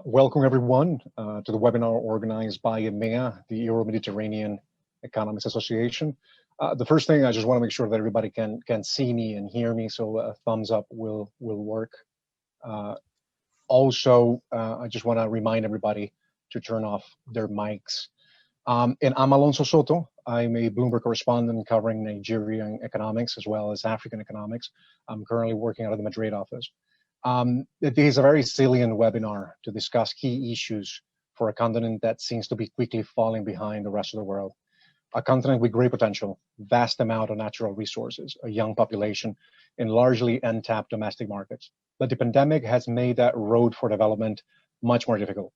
Welcome everyone to the webinar organized by EMEA, the Euro-Mediterranean Economists Association. The first thing, I just want to make sure that everybody can see me and hear me, so a thumbs up will work. Also, I just want to remind everybody to turn off their mics. And I'm Alonso Soto. I'm a Bloomberg correspondent covering Nigerian economics as well as African economics. I'm currently working out of the Madrid office. It is a very salient webinar to discuss key issues for a continent that seems to be quickly falling behind the rest of the world. A continent with great potential, vast amount of natural resources, a young population, and largely untapped domestic markets. But the pandemic has made that road for development much more difficult.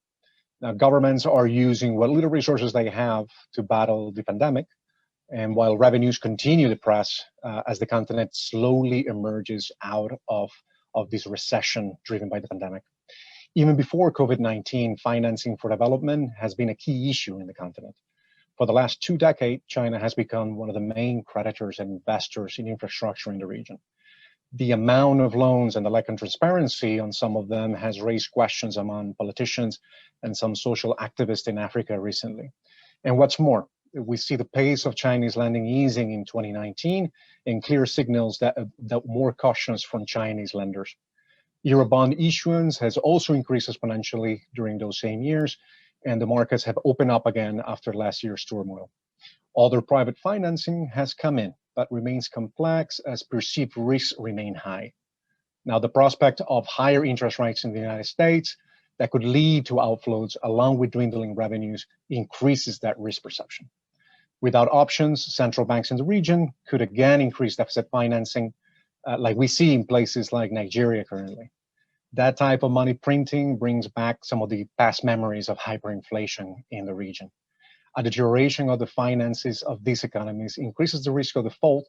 Now, governments are using what little resources they have to battle the pandemic, and while revenues continue to press as the continent slowly emerges out of this recession driven by the pandemic. Even before COVID-19, financing for development has been a key issue in the continent. For the last 2 decades, China has become one of the main creditors and investors in infrastructure in the region. The amount of loans and the lack of transparency on some of them has raised questions among politicians and some social activists in Africa recently. And what's more, we see the pace of Chinese lending easing in 2019 and clear signals that more cautions from Chinese lenders. Eurobond issuance has also increased exponentially during those same years, and the markets have opened up again after last year's turmoil. Other private financing has come in, but remains complex as perceived risks remain high. Now, the prospect of higher interest rates in the United States that could lead to outflows along with dwindling revenues increases that risk perception. Without options, central banks in the region could again increase deficit financing like we see in places like Nigeria currently. That type of money printing brings back some of the past memories of hyperinflation in the region. A deterioration of the finances of these economies increases the risk of default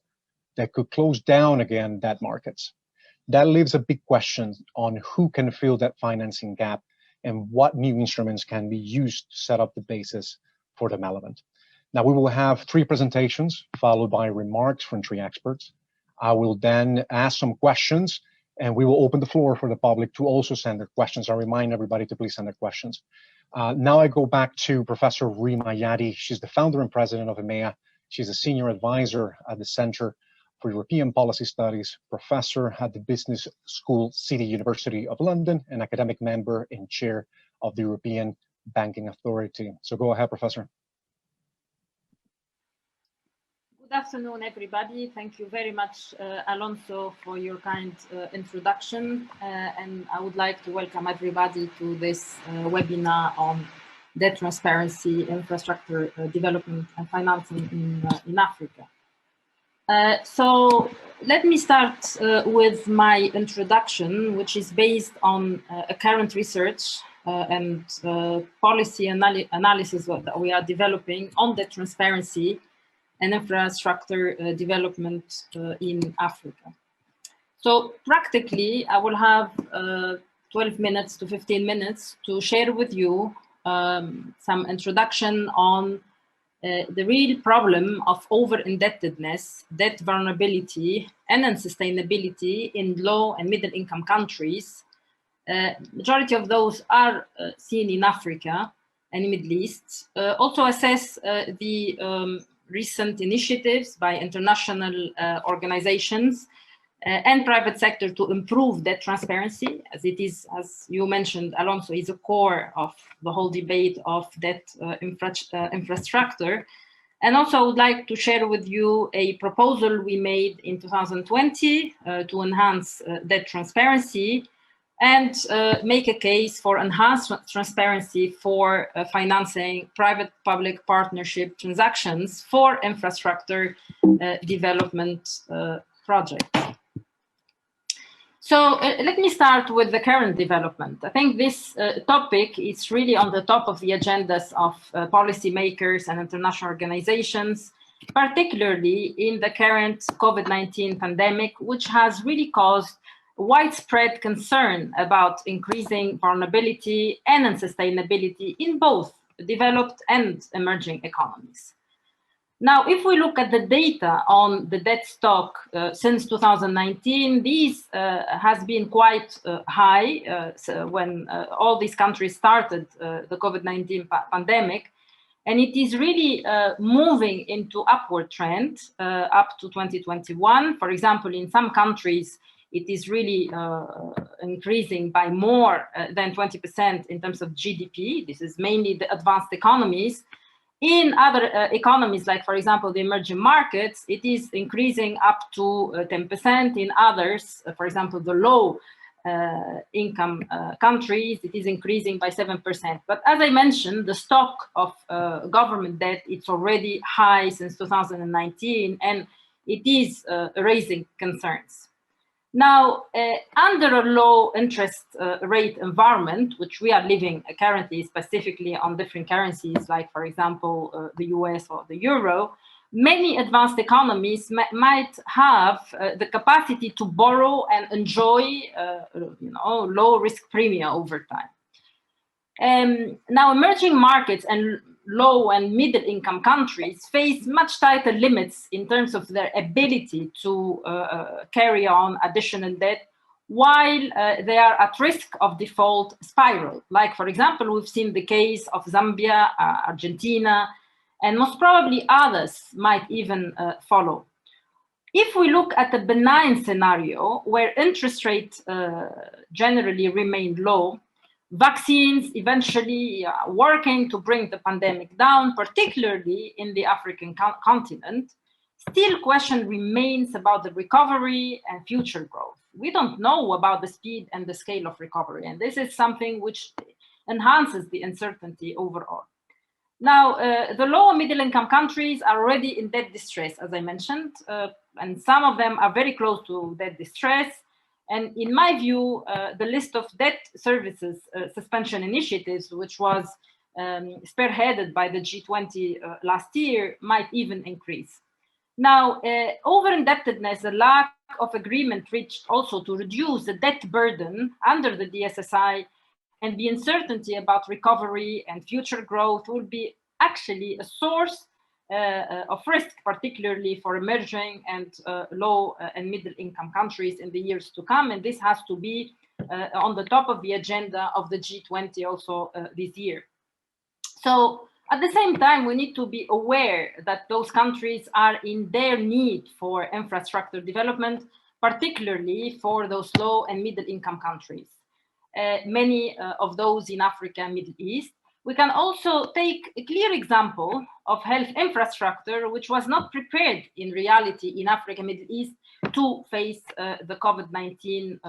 that could close down again debt markets. That leaves a big question on who can fill that financing gap and what new instruments can be used to set up the basis for development. Now, we will have 3 presentations followed by remarks from 3 experts. I will then ask some questions and we will open the floor for the public to also send their questions. I remind everybody to please send their questions. Now I go back to Professor Ayadi. She's the founder and president of EMEA. She's a senior advisor at the Center for European Policy Studies, professor at the Business School, City University of London, and academic member and chair of the European Banking Authority. So go ahead, Professor. Good afternoon, everybody. Thank you very much, Alonso, for your kind introduction. And I would like to welcome everybody to this webinar on debt transparency, infrastructure development and financing in Africa. So let me start with my introduction, which is based on a current research and policy analysis that we are developing on debt transparency and infrastructure development in Africa. So practically, I will have 12 minutes to 15 minutes to share with you some introduction on the real problem of over-indebtedness, debt vulnerability, and unsustainability in low and middle income countries. Majority of those are seen in Africa and Middle East. Also assess the recent initiatives by international organizations and private sector to improve debt transparency, as it is, as you mentioned, Alonso, is a core of the whole debate of debt infrastructure. And also I would like to share with you a proposal we made in 2020 to enhance debt transparency and make a case for enhanced transparency for financing private-public partnership transactions for infrastructure development projects. So let me start with the current development. I think this topic is really on the top of the agendas of policymakers and international organizations, particularly in the current COVID-19 pandemic, which has really caused widespread concern about increasing vulnerability and unsustainability in both developed and emerging economies. Now, if we look at the data on the debt stock since 2019, these has been quite high so when all these countries started the COVID-19 pandemic. And it is really moving into upward trend up to 2021. For example, in some countries, it is really increasing by more than 20% in terms of GDP. This is mainly the advanced economies. In other economies, like, for example, the emerging markets, it is increasing up to 10%. In others, for example, the low income countries, it is increasing by 7%. But as I mentioned, the stock of government debt, it's already high since 2019, and it is raising concerns. Now, under a low interest rate environment, which we are living currently, specifically on different currencies, like, for example, the US or the euro, many advanced economies might have the capacity to borrow and enjoy low risk premium over time. Now, emerging markets and low and middle income countries face much tighter limits in terms of their ability to carry on additional debt while they are at risk of default spiral. Like, for example, we've seen the case of Zambia, Argentina, and most probably others might even follow. If we look at a benign scenario where interest rates generally remain low, vaccines eventually working to bring the pandemic down, particularly in the African continent, still question remains about the recovery and future growth. We don't know about the speed and the scale of recovery, and this is something which enhances the uncertainty overall. Now, the low and middle income countries are already in debt distress, as I mentioned, and some of them are very close to debt distress. And in my view, the list of debt services suspension initiatives, which was spearheaded by the G20 last year, might even increase. Now, over-indebtedness, a lack of agreement reached also to reduce the debt burden under the DSSI, and the uncertainty about recovery and future growth will be actually a source of risk, particularly for emerging and low and middle income countries in the years to come. And this has to be on the top of the agenda of the G20 also this year. So at the same time, we need to be aware that those countries are in their need for infrastructure development, particularly for those low and middle income countries. Many of those in Africa and Middle East. We can also take a clear example of health infrastructure, which was not prepared in reality in Africa and Middle East to face the COVID-19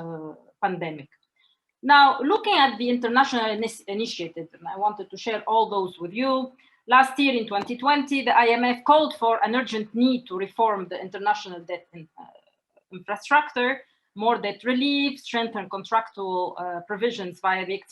pandemic. Now, looking at the international initiative, and I wanted to share all those with you. Last year in 2020, the IMF called for an urgent need to reform the international debt infrastructure, more debt relief, strengthen contractual provisions via the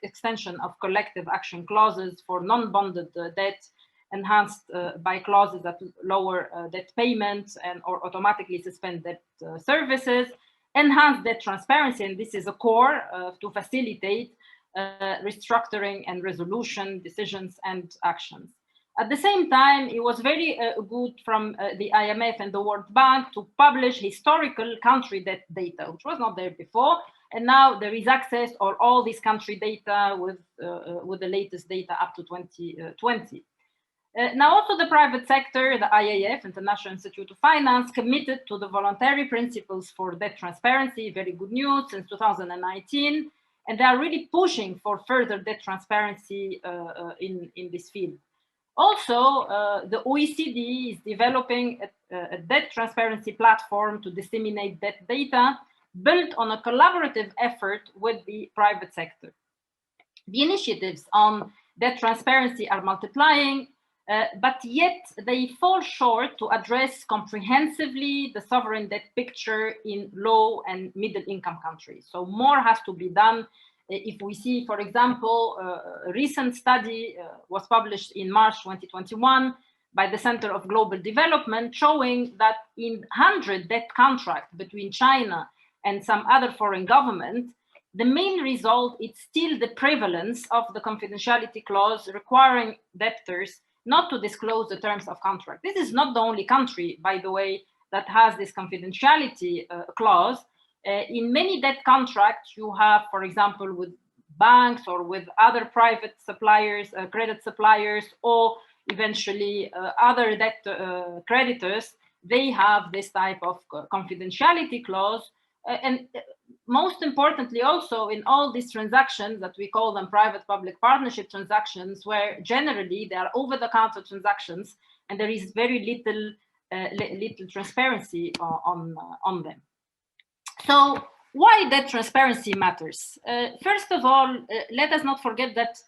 extension of collective action clauses for non-bonded debt, enhanced by clauses that lower debt payments and or automatically suspend debt services, enhance debt transparency, and this is a core to facilitate restructuring and resolution decisions and actions. At the same time, it was very good from the IMF and the World Bank to publish historical country debt data, which was not there before. And now there is access to all this country data with the latest data up to 2020. Now also the private sector, the IIF, International Institute of Finance, committed to the voluntary principles for debt transparency, very good news, since 2019. And they are really pushing for further debt transparency in this field. Also, the OECD is developing a debt transparency platform to disseminate debt data built on a collaborative effort with the private sector. The initiatives on debt transparency are multiplying, but yet they fall short to address comprehensively the sovereign debt picture in low and middle income countries. So more has to be done. If we see, for example, a recent study was published in March 2021 by the Center of Global Development, showing that in 100 debt contracts between China and some other foreign government, the main result is still the prevalence of the confidentiality clause requiring debtors not to disclose the terms of contract. This is not the only country, by the way, that has this confidentiality clause. In many debt contracts, you have, for example, with banks or with other private suppliers, credit suppliers, or eventually other debt creditors, they have this type of confidentiality clause. And most importantly, also in all these transactions that we call them private-public partnership transactions, where generally they are over-the-counter transactions and there is very little transparency on them. So why debt transparency matters? First of all, let us not forget that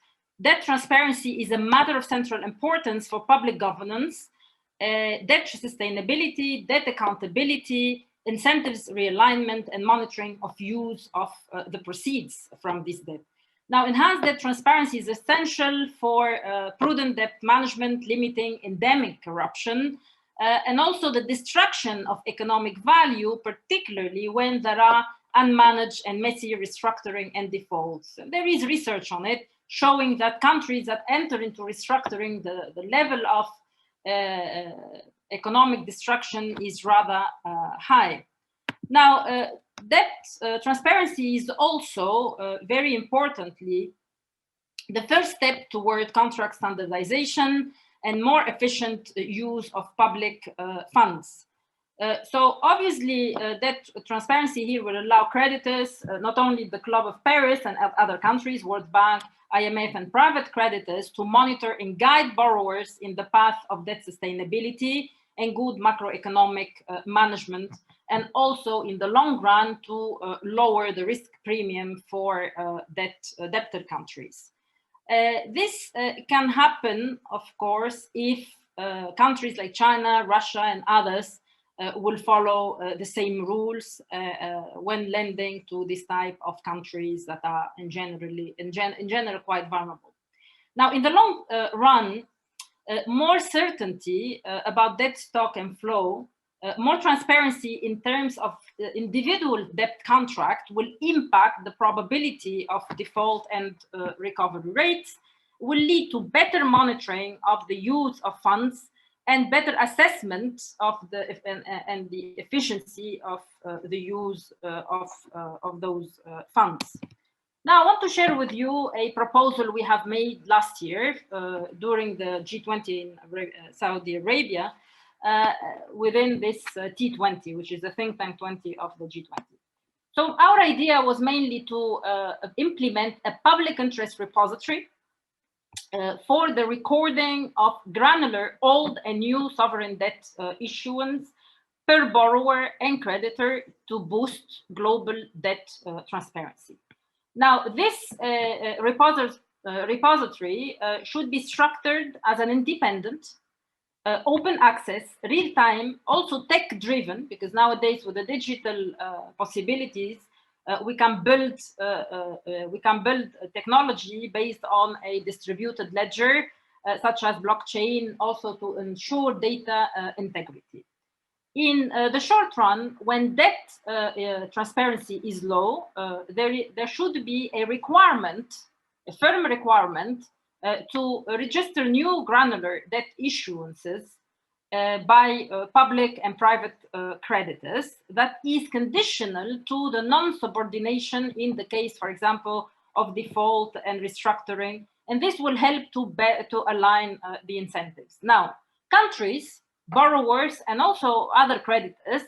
debt transparency is a matter of central importance for public governance, debt sustainability, debt accountability, incentives realignment, and monitoring of use of the proceeds from this debt. Now, enhanced debt transparency is essential for prudent debt management, limiting endemic corruption, and also the destruction of economic value, particularly when there are unmanaged and messy restructuring and defaults. There is research on it showing that countries that enter into restructuring, the level of economic destruction is rather high. Now, debt transparency is also, very importantly, the first step toward contract standardization and more efficient use of public funds. So obviously, debt transparency here will allow creditors, not only the Club of Paris and other countries, World Bank, IMF, and private creditors, to monitor and guide borrowers in the path of debt sustainability and good macroeconomic management, and also in the long run to lower the risk premium for debtor countries. This can happen, of course, if countries like China, Russia, and others will follow the same rules when lending to this type of countries that are in general quite vulnerable. Now, in the long run, more certainty about debt stock and flow, more transparency in terms of individual debt contract will impact the probability of default and recovery rates, will lead to better monitoring of the use of funds and better assessment of the efficiency of the use of those funds. Now, I want to share with you a proposal we have made last year during the G20 in Saudi Arabia within this T20, which is the think tank 20 of the G20. So our idea was mainly to implement a public interest repository for the recording of granular old and new sovereign debt issuance per borrower and creditor to boost global debt transparency. Now, this repository should be structured as an independent, open access, real-time, also tech-driven, because nowadays with the digital possibilities, we can build technology based on a distributed ledger, such as blockchain, also to ensure data integrity. In the short run, when debt transparency is low, there should be a requirement, a firm requirement, to register new granular debt issuances by public and private creditors that is conditional to the non-subordination in the case, for example, of default and restructuring. And this will help to align the incentives. Now, countries, borrowers, and also other creditors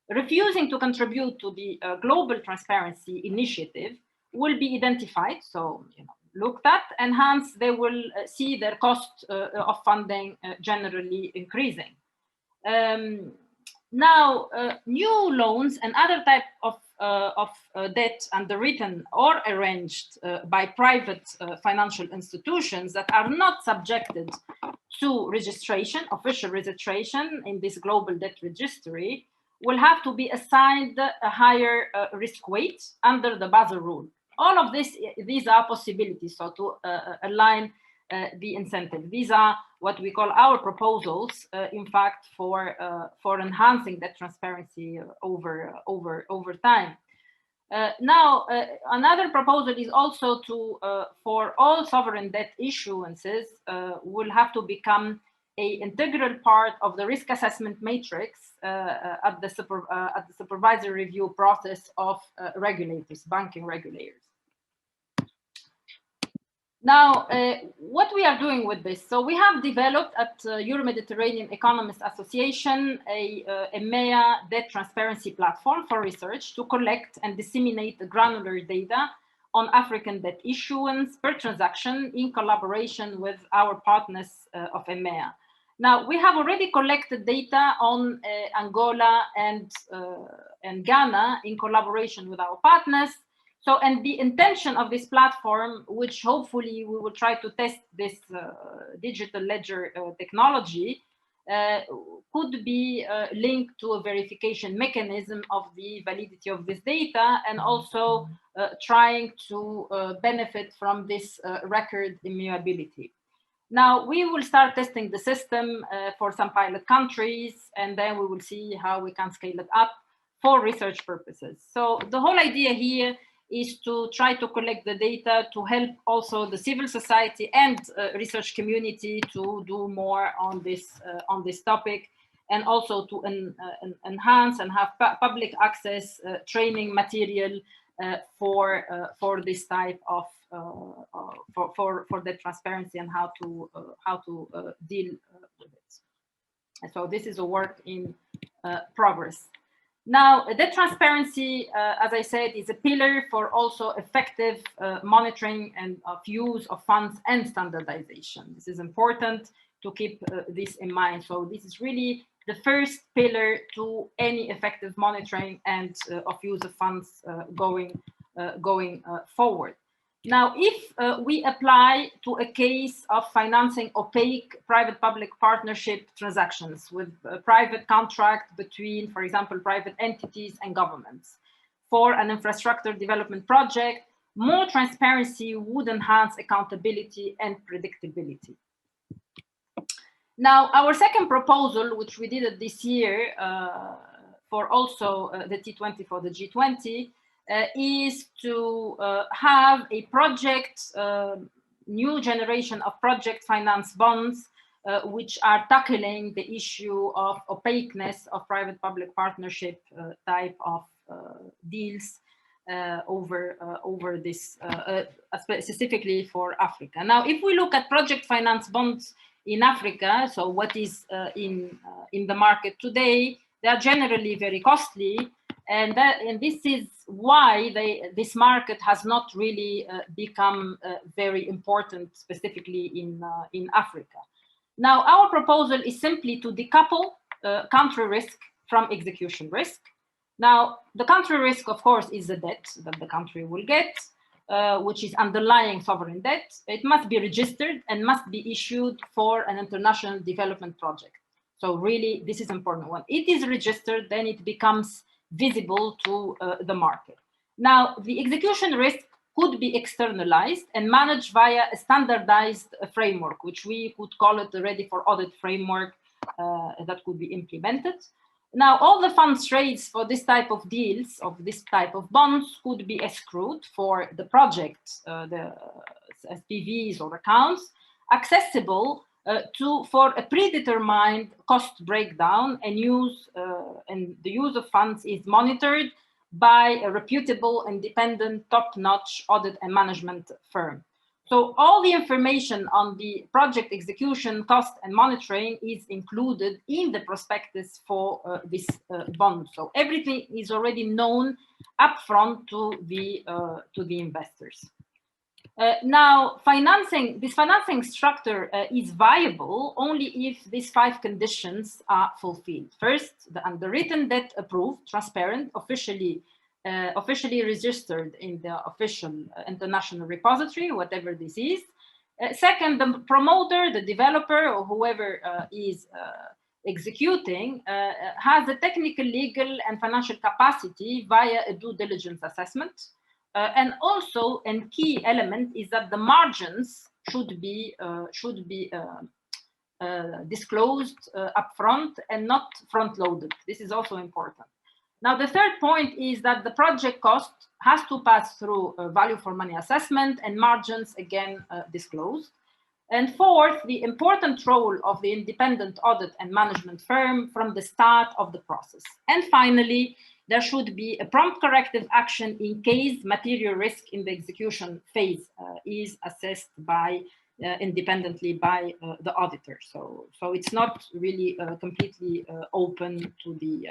refusing to contribute to the global transparency initiative will be identified, so looked at, and hence they will see their cost of funding generally increasing. Now, new loans and other type of debt underwritten or arranged by private financial institutions that are not subjected to registration, official registration in this global debt registry, will have to be assigned a higher risk weight under the Basel rule. All of these are possibilities, so to align the incentive. These are what we call our proposals, in fact, for enhancing that transparency over time. Now, another proposal is also to, for all sovereign debt issuances, will have to become an integral part of the risk assessment matrix at the supervisory review process of regulators, banking regulators. Now, what we are doing with this? So we have developed at Euro-Mediterranean Economists Association a EMEA debt transparency platform for research to collect and disseminate the granular data on African debt issuance per transaction in collaboration with our partners of EMEA. Now, we have already collected data on Angola and Ghana in collaboration with our partners. So, and the intention of this platform, which hopefully we will try to test this digital ledger technology, could be linked to a verification mechanism of the validity of this data, and also trying to benefit from this record immutability. Now, we will start testing the system for some pilot countries, and then we will see how we can scale it up for research purposes. So the whole idea here is to try to collect the data to help also the civil society and research community to do more on this topic, and also to enhance and have public access training material for this type of for the transparency and how to deal with it. And so this is a work in progress. Now, debt transparency, as I said, is a pillar for also effective monitoring and of use of funds and standardization. This is important to keep this in mind. So this is really the first pillar to any effective monitoring and of use of funds going forward. Now, if we apply to a case of financing opaque private-public partnership transactions with a private contract between, for example, private entities and governments for an infrastructure development project, more transparency would enhance accountability and predictability. Now, our second proposal, which we did this year for also the T20 for the G20, is to have a project, new generation of project finance bonds, which are tackling the issue of opaqueness of private-public partnership type of deals over this, specifically for Africa. Now, if we look at project finance bonds in Africa, so what is in the market today, they are generally very costly. And this is why this market has not really become very important, specifically in Africa. Now, our proposal is simply to decouple country risk from execution risk. Now, the country risk, of course, is the debt that the country will get, which is underlying sovereign debt. It must be registered and must be issued for an international development project. So really, this is an important one. It is registered, then it becomes visible to the market. Now, the execution risk could be externalized and managed via a standardized framework, which we could call it the ready for audit framework that could be implemented. Now, all the funds raised for this type of deals, of this type of bonds, could be escrowed for the project, the SPVs or accounts, accessible for a predetermined cost breakdown, and the use of funds is monitored by a reputable, independent, top-notch audit and management firm. So all the information on the project execution, cost, and monitoring is included in the prospectus for this bond. So everything is already known upfront to the investors. Now, this financing structure is viable only if these 5 conditions are fulfilled. First, the underwritten debt approved, transparent, officially registered in the official international repository, whatever this is. Second, the promoter, the developer, or whoever is executing has the technical, legal, and financial capacity via a due diligence assessment. And also, a key element is that the margins should be disclosed upfront and not front-loaded. This is also important. Now, the third point is that the project cost has to pass through a value for money assessment and margins, again, disclosed. And fourth, the important role of the independent audit and management firm from the start of the process. And finally, there should be a prompt corrective action in case material risk in the execution phase is assessed by independently by the auditor. So it's not really completely open to the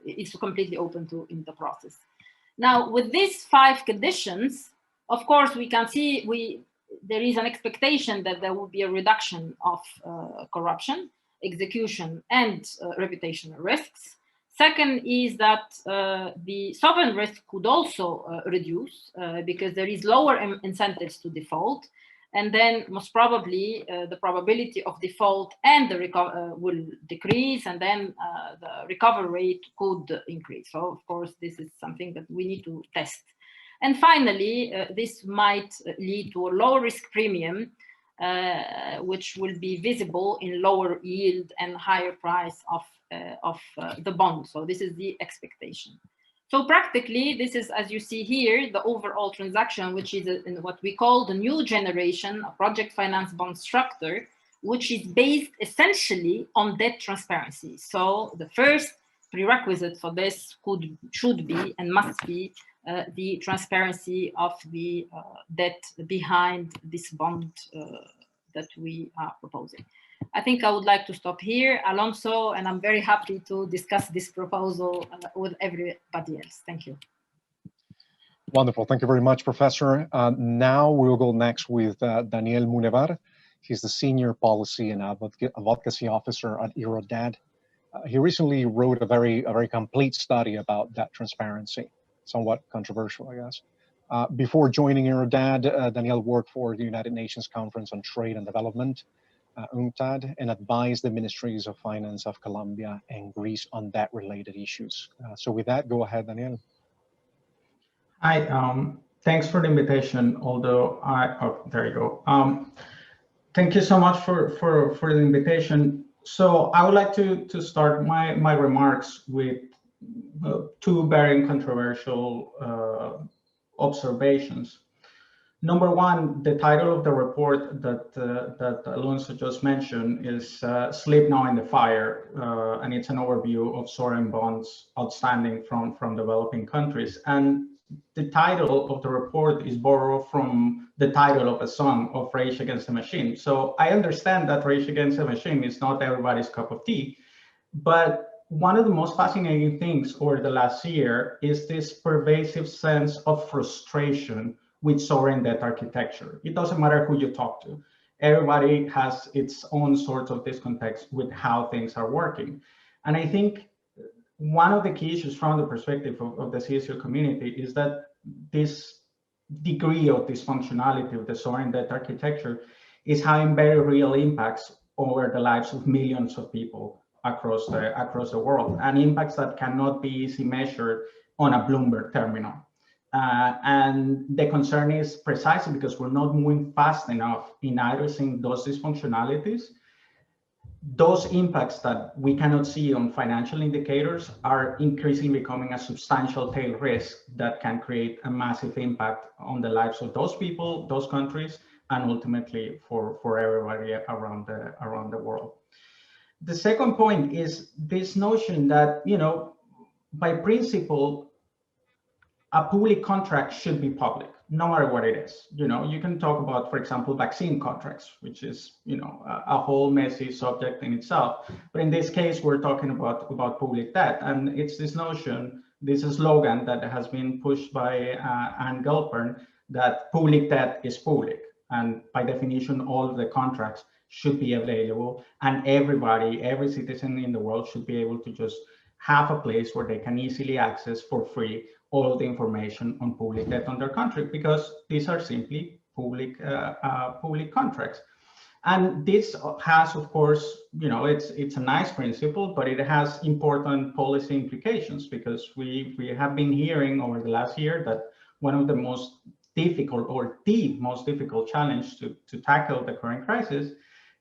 it's completely open to in the process. Now, with these 5 conditions, of course, we can see there is an expectation that there will be a reduction of corruption, execution, and reputational risks. Second is that the sovereign risk could also reduce because there is lower incentives to default. And then most probably the probability of default and the will decrease, and then the recovery rate could increase. So of course, this is something that we need to test. And finally, this might lead to a lower risk premium, which will be visible in lower yield and higher price of the bond. So this is the expectation. So practically, this is, as you see here, the overall transaction, which is in what we call the new generation of project finance bond structure, which is based essentially on debt transparency. So the first prerequisite for this should be and must be the transparency of the debt behind this bond that we are proposing. I think I would like to stop here, Alonso, and I'm very happy to discuss this proposal with everybody else. Thank you. Wonderful. Thank you very much, Professor. Now we'll go next with Daniel Munevar. He's the Senior Policy and Advocacy Officer at Eurodad. He recently wrote a very complete study about debt transparency, somewhat controversial, I guess. Before joining Eurodad, Daniel worked for the United Nations Conference on Trade and Development, UNCTAD, and advised the ministries of finance of Colombia and Greece on debt-related issues. So with that, go ahead, Daniel. Hi, thanks for the invitation, although there you go. Thank you so much for the invitation. So I would like to start my remarks with 2 very controversial observations. Number one, the title of the report that Alonso just mentioned is Sleep Now in the Fire, and it's an overview of sovereign bonds outstanding from developing countries. And the title of the report is borrowed from the title of a song of Rage Against the Machine. So I understand that Rage Against the Machine is not everybody's cup of tea, but one of the most fascinating things over the last year is this pervasive sense of frustration with sovereign debt architecture. It doesn't matter who you talk to. Everybody has its own sort of discontext with how things are working. And I think one of the key issues from the perspective of the CSO community is that this degree of dysfunctionality of the sovereign debt architecture is having very real impacts over the lives of millions of people across the world, and impacts that cannot be easily measured on a Bloomberg terminal. And the concern is precisely because we're not moving fast enough in addressing those dysfunctionalities. Those impacts that we cannot see on financial indicators are increasingly becoming a substantial tail risk that can create a massive impact on the lives of those people, those countries, and ultimately for everybody around the world. The second point is this notion that, by principle, a public contract should be public, no matter what it is. You can talk about, for example, vaccine contracts, which is, a whole messy subject in itself. But in this case, we're talking about public debt. And it's this notion, this slogan that has been pushed by Anne Gelpern, that public debt is public. And by definition, all of the contracts should be available. And everybody, every citizen in the world should be able to just have a place where they can easily access for free all the information on public debt on their country, because these are simply public contracts. And this has, of course, it's a nice principle, but it has important policy implications, because we have been hearing over the last year that one of the most difficult, or the most difficult challenge to tackle the current crisis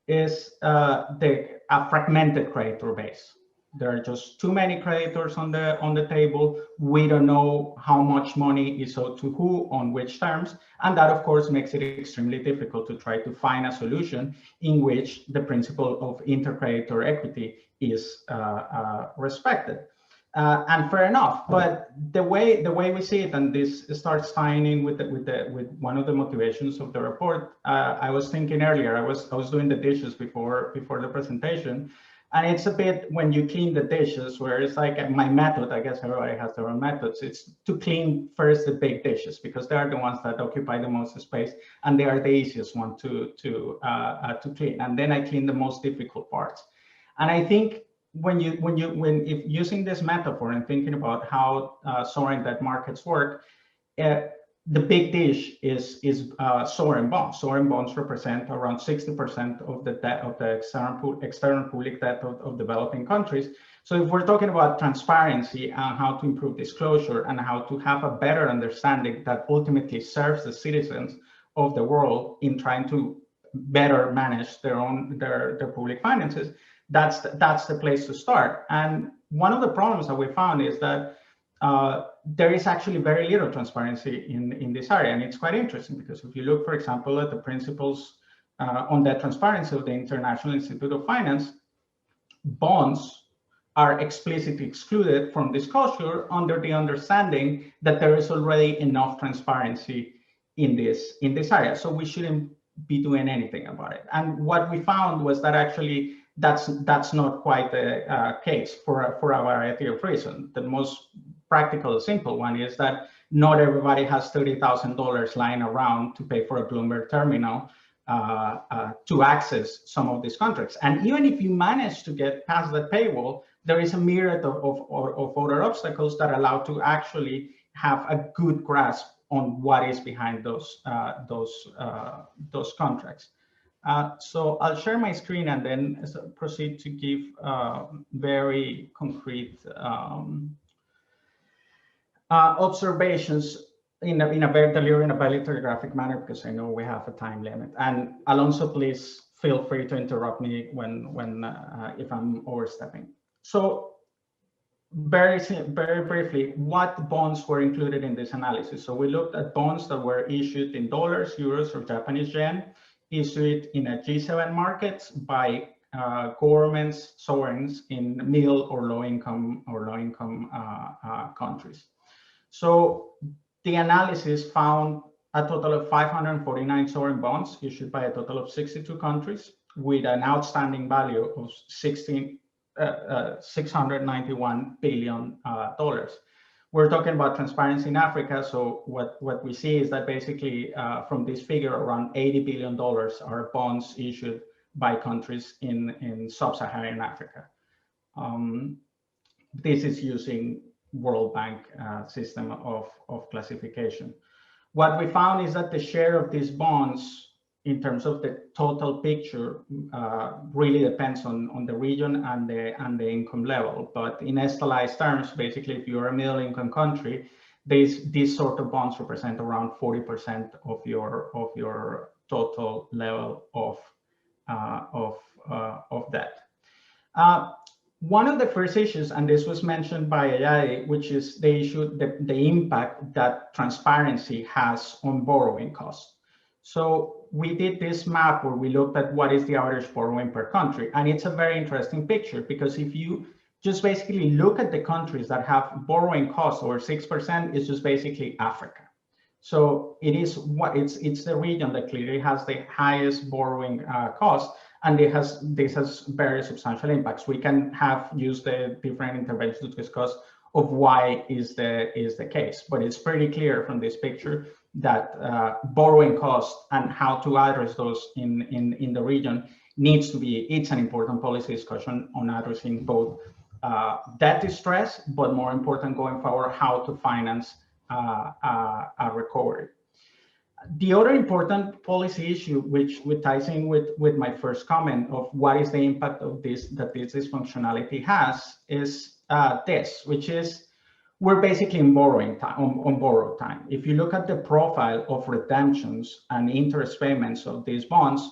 is a fragmented creditor base. There are just too many creditors on the table. We don't know how much money is owed to who on which terms, and that of course makes it extremely difficult to try to find a solution in which the principle of intercreditor equity is respected. And fair enough, but the way we see it, and this starts tying in with one of the motivations of the report. I was thinking earlier, I was doing the dishes before the presentation, and it's a bit when you clean the dishes, where it's like my method. I guess everybody has their own methods. It's to clean first the big dishes because they are the ones that occupy the most space, and they are the easiest one to clean. And then I clean the most difficult parts. And I think if using this metaphor and thinking about how sovereign debt markets work, the big dish is sovereign bonds. Sovereign bonds represent around 60% of the debt of the external public debt of developing countries. So if we're talking about transparency and how to improve disclosure and how to have a better understanding that ultimately serves the citizens of the world in trying to better manage their public finances, that's the place to start. And one of the problems that we found is that there is actually very little transparency in this area. And it's quite interesting because if you look, for example, at the principles on that transparency of the International Institute of Finance, bonds are explicitly excluded from disclosure under the understanding that there is already enough transparency in this area. So we shouldn't be doing anything about it. And what we found was that actually that's not quite the case for a variety of reasons. The most practical, simple one is that not everybody has $30,000 lying around to pay for a Bloomberg terminal to access some of these contracts. And even if you manage to get past the paywall, there is a myriad of other obstacles that allow to actually have a good grasp on what is behind those contracts. So I'll share my screen and then proceed to give very concrete observations in a very telegraphic manner, because I know we have a time limit. And Alonso, please feel free to interrupt me when if I'm overstepping. So very briefly, what bonds were included in this analysis? So we looked at bonds that were issued in dollars, euros, or Japanese yen, issued in a G7 markets by governments, sovereigns in middle or low income countries. So the analysis found a total of 549 sovereign bonds issued by a total of 62 countries with an outstanding value of $691 billion. We're talking about transparency in Africa. So what we see is that basically from this figure, around $80 billion are bonds issued by countries in sub-Saharan Africa. This is using World Bank system of classification. What we found is that the share of these bonds in terms of the total picture really depends on the region and the income level. But in estalized terms, basically, if you're a middle income country, these sort of bonds represent around 40% of your total level of debt. One of the first issues, and this was mentioned by Ayadi, which is the issue, the impact that transparency has on borrowing costs. So we did this map where we looked at what is the average borrowing per country. And it's a very interesting picture because if you just basically look at the countries that have borrowing costs over 6%, it's just basically Africa. So it's the region that clearly has the highest borrowing cost. And this has very substantial impacts. We can use the different interventions to discuss of why is the case, but it's pretty clear from this picture that borrowing costs and how to address those in the region it's an important policy discussion on addressing both debt distress, but more important going forward, how to finance a recovery. The other important policy issue, which ties in with my first comment of what is the impact of this dysfunctionality has, is this, which is we're basically in borrowing time, on borrowed time. If you look at the profile of redemptions and interest payments of these bonds,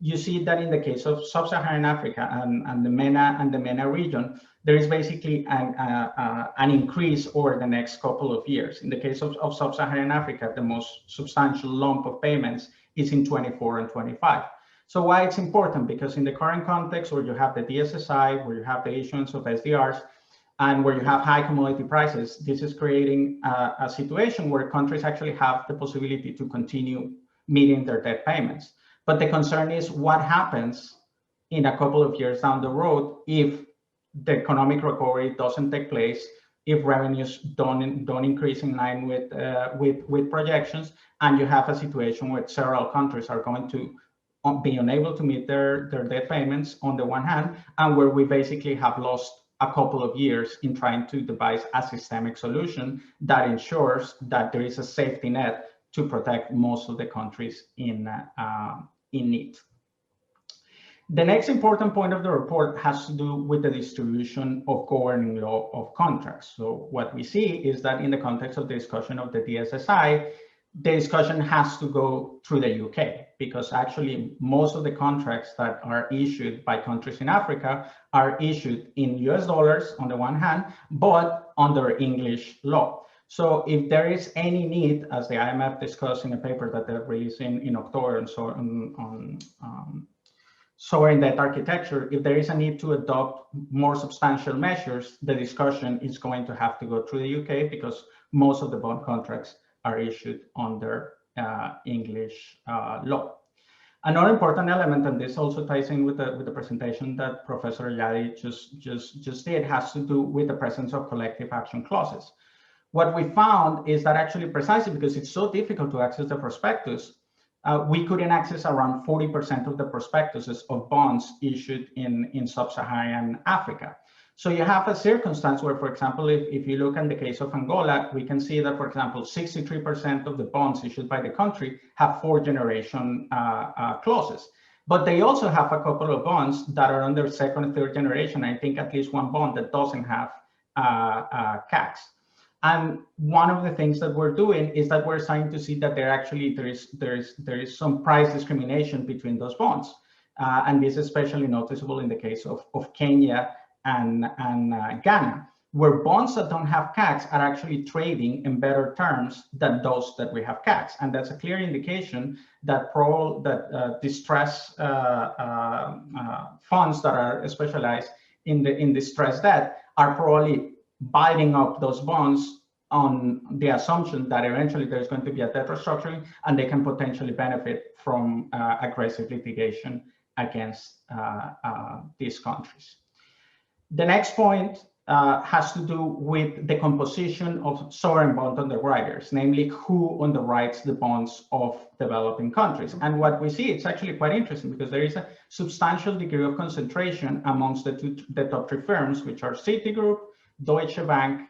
you see that in the case of sub-Saharan Africa and the MENA region, there is basically an increase over the next couple of years. In the case of sub-Saharan Africa, the most substantial lump of payments is in 24 and 25. So why it's important? Because in the current context where you have the DSSI, where you have the issuance of SDRs, and where you have high commodity prices, this is creating a situation where countries actually have the possibility to continue meeting their debt payments. But the concern is what happens in a couple of years down the road if the economic recovery doesn't take place, if revenues don't increase in line with projections, and you have a situation where several countries are going to be unable to meet their debt payments on the one hand, and where we basically have lost a couple of years in trying to devise a systemic solution that ensures that there is a safety net to protect most of the countries in need. The next important point of the report has to do with the distribution of governing law of contracts. So what we see is that in the context of the discussion of the DSSI, the discussion has to go through the UK, because actually most of the contracts that are issued by countries in Africa are issued in US dollars on the one hand, but under English law. So if there is any need, as the IMF discussed in a paper that they're releasing in October and so on sovereign debt architecture, if there is a need to adopt more substantial measures, the discussion is going to have to go through the UK, because most of the bond contracts are issued under English law. Another important element, and this also ties in with the presentation that Professor Ayadi just did, has to do with the presence of collective action clauses. What we found is that actually, precisely because it's so difficult to access the prospectus, we couldn't access around 40% of the prospectuses of bonds issued in sub-Saharan Africa. So you have a circumstance where, for example, if you look in the case of Angola, we can see that, for example, 63% of the bonds issued by the country have fourth generation clauses. But they also have a couple of bonds that are under second and third generation. I think at least one bond that doesn't have CACs. And one of the things that we're doing is that we're starting to see that there is some price discrimination between those bonds. And this is especially noticeable in the case of Kenya and Ghana, where bonds that don't have CACs are actually trading in better terms than those that we have CACs. And that's a clear indication that distress funds that are specialized in distressed debt are probably buying up those bonds on the assumption that eventually there's going to be a debt restructuring and they can potentially benefit from aggressive litigation against these countries. The next point has to do with the composition of sovereign bond underwriters, namely who underwrites the bonds of developing countries. And what we see, it's actually quite interesting because there is a substantial degree of concentration amongst the top three firms, which are Citigroup, Deutsche Bank,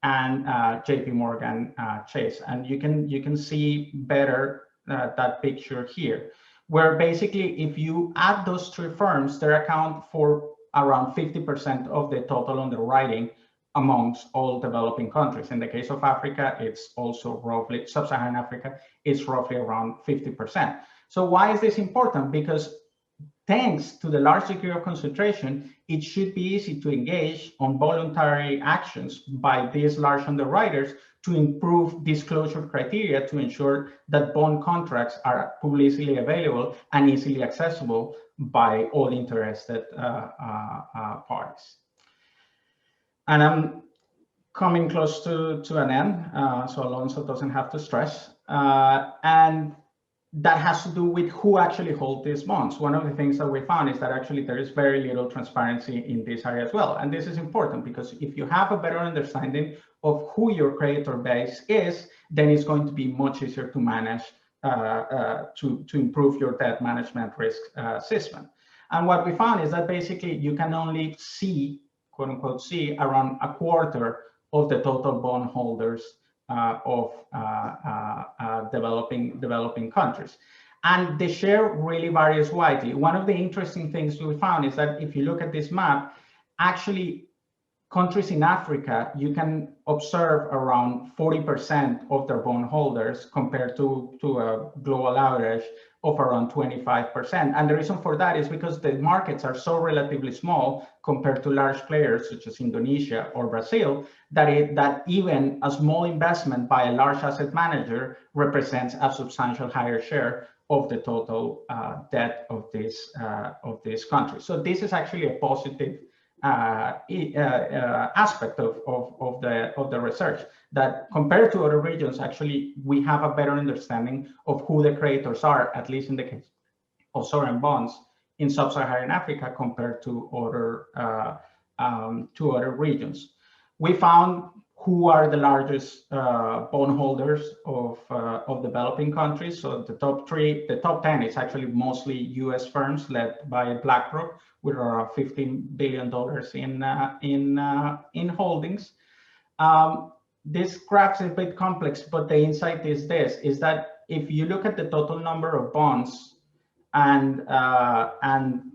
and JP Morgan Chase. And you can see better that picture here, where basically if you add those three firms, they account for around 50% of the total underwriting amongst all developing countries. In the case of Africa, it's also roughly, sub-Saharan Africa, it's roughly around 50%. So why is this important? Because thanks to the large degree of concentration, it should be easy to engage on voluntary actions by these large underwriters to improve disclosure criteria to ensure that bond contracts are publicly available and easily accessible by all interested parties. And I'm coming close to an end, so Alonso doesn't have to stress. And that has to do with who actually holds these bonds. One of the things that we found is that actually there is very little transparency in this area as well. And this is important because if you have a better understanding of who your creditor base is, then it's going to be much easier to manage, to improve your debt management risk assessment. And what we found is that basically you can only see, quote unquote, see around a quarter of the total bond holders of developing countries. And the share really varies widely. One of the interesting things we found is that if you look at this map, actually countries in Africa, you can observe around 40% of their bondholders compared to a global average of around 25%. And the reason for that is because the markets are so relatively small compared to large players such as Indonesia or Brazil, that even a small investment by a large asset manager represents a substantial higher share of the total debt of this country. So this is actually a positive aspect of the research, that compared to other regions, actually we have a better understanding of who the creditors are, at least in the case of sovereign bonds in sub-Saharan Africa compared to other regions. We found who are the largest bondholders of developing countries. So the top 10 is actually mostly U.S. firms led by BlackRock, with around $15 billion in holdings. This graph is a bit complex, but the insight is that if you look at the total number of bonds and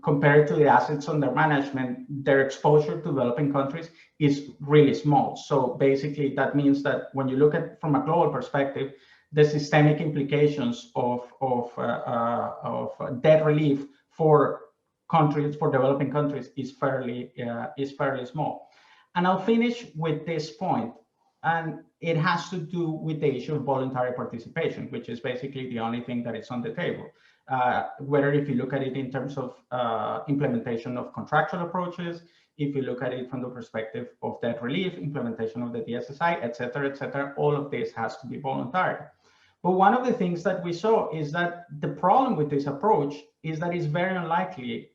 compared to the assets under management, their exposure to developing countries is really small. So basically, that means that when you look at from a global perspective, the systemic implications of debt relief for developing countries is fairly small. And I'll finish with this point, and it has to do with the issue of voluntary participation, which is basically the only thing that is on the table. Whether if you look at it in terms of implementation of contractual approaches, if you look at it from the perspective of debt relief, implementation of the DSSI, et cetera, all of this has to be voluntary. But one of the things that we saw is that the problem with this approach is that it's very unlikely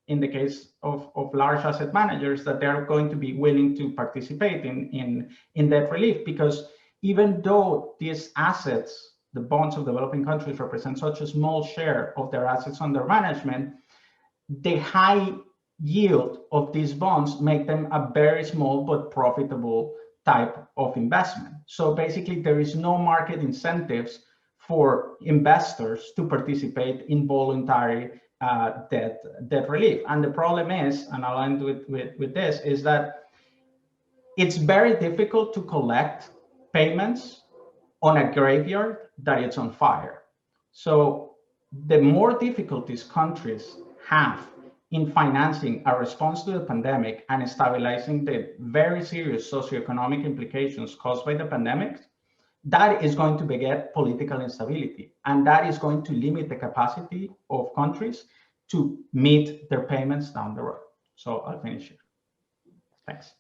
in the case of large asset managers that they're going to be willing to participate in debt relief, because even though these assets, the bonds of developing countries, represent such a small share of their assets under management, the high yield of these bonds make them a very small but profitable type of investment. So basically, there is no market incentives for investors to participate in voluntary debt relief. And the problem is, and I'll end with this, is that it's very difficult to collect payments on a graveyard that it's on fire. So the more difficulties countries have in financing a response to the pandemic and stabilizing the very serious socioeconomic implications caused by the pandemic, that is going to beget political instability, and that is going to limit the capacity of countries to meet their payments down the road. So I'll finish here. Thanks.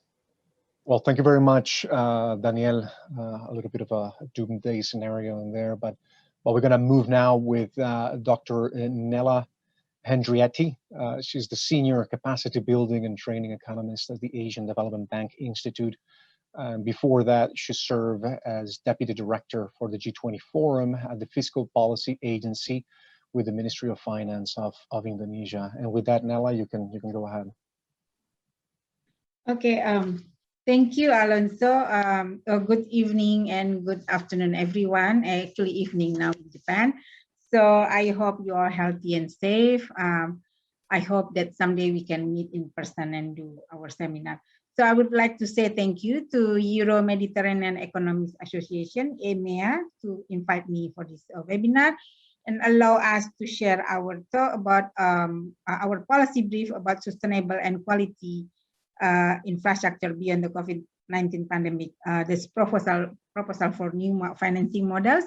Well, thank you very much, Daniel. A little bit of a doomsday scenario in there, but we're going to move now with Dr. Nella Hendriyetty. She's the Senior Capacity Building and Training Economist at the Asian Development Bank Institute. Before that, she served as Deputy Director for the G20 Forum at the Fiscal Policy Agency with the Ministry of Finance of Indonesia. And with that, Nella, you can go ahead. Okay. Thank you, Alonso. Good evening and good afternoon, everyone. Actually, evening now in Japan. So I hope you are healthy and safe. I hope that someday we can meet in person and do our seminar. So I would like to say thank you to Euro-Mediterranean Economics Association, EMEA, to invite me for this webinar and allow us to share our thought about our policy brief about sustainable and quality infrastructure beyond the COVID-19 pandemic. This proposal for new financing models.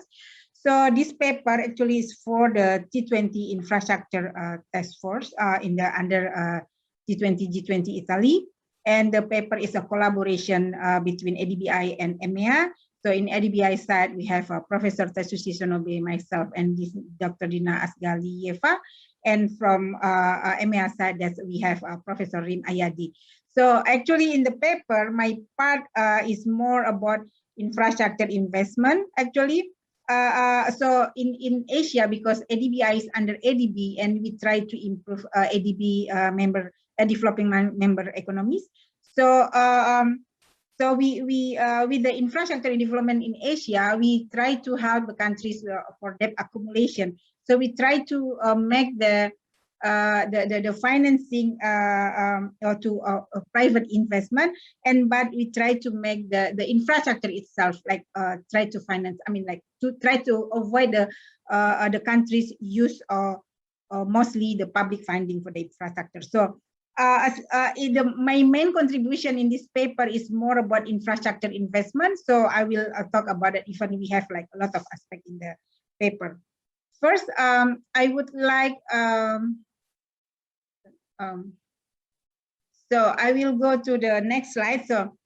So this paper actually is for the G20 infrastructure task force under G20 Italy. And the paper is a collaboration between ADBI and EMEA. So in ADBI side, we have Professor Tetsushi Sonobe, myself, and this Dr. Dina Asgaliyeva. And from EMEA side, we have Professor Rim Ayadi. So actually in the paper, my part is more about infrastructure investment, actually. So in Asia, because ADBI is under ADB, and we try to improve ADB developing member economies. So so we with the infrastructure development in Asia, we try to help the countries for debt accumulation. So we try to make the the financing or to private investment, but we try to make the infrastructure itself like try to finance. I mean, like to try to avoid the country's use mostly the public funding for the infrastructure. So my main contribution in this paper is more about infrastructure investment. So I will talk about it, even we have like a lot of aspects in the paper. First, I would like, so I will go to the next slide. So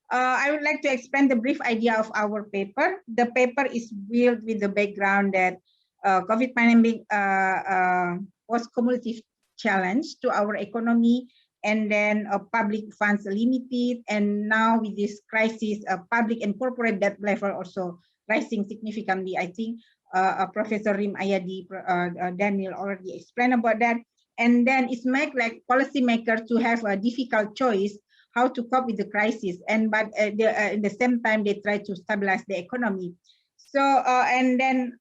I would like to explain the brief idea of our paper. The paper is built with the background that COVID pandemic was cumulative challenge to our economy, and then public funds limited, and now with this crisis, public and corporate debt level also rising significantly. I think Professor Rim Ayadi, Daniel already explained about that. And then it's make like policymakers to have a difficult choice how to cope with the crisis, but at the same time they try to stabilize the economy. So and then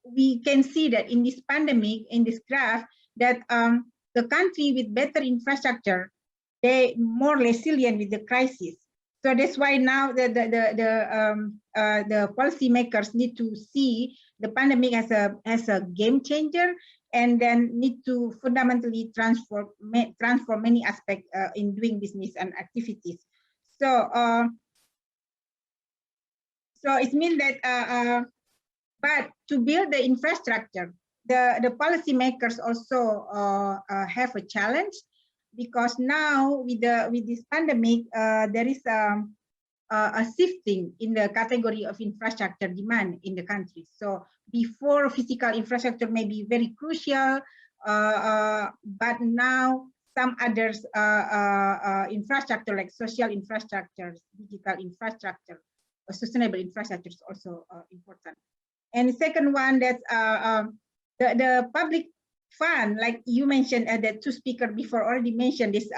we can see that in this pandemic, in this graph, that the country with better infrastructure, they more resilient with the crisis. So that's why now the policymakers need to see the pandemic as a game changer, and then need to fundamentally transform many aspects in doing business and activities. So so it means that but to build the infrastructure, the policymakers also have a challenge, because now with this pandemic, there is a shifting in the category of infrastructure demand in the country. So before, physical infrastructure may be very crucial, but now some others infrastructure like social infrastructures, digital infrastructure, sustainable infrastructure is also important. And the second one, that's the public fund, like you mentioned, the two speakers before already mentioned, is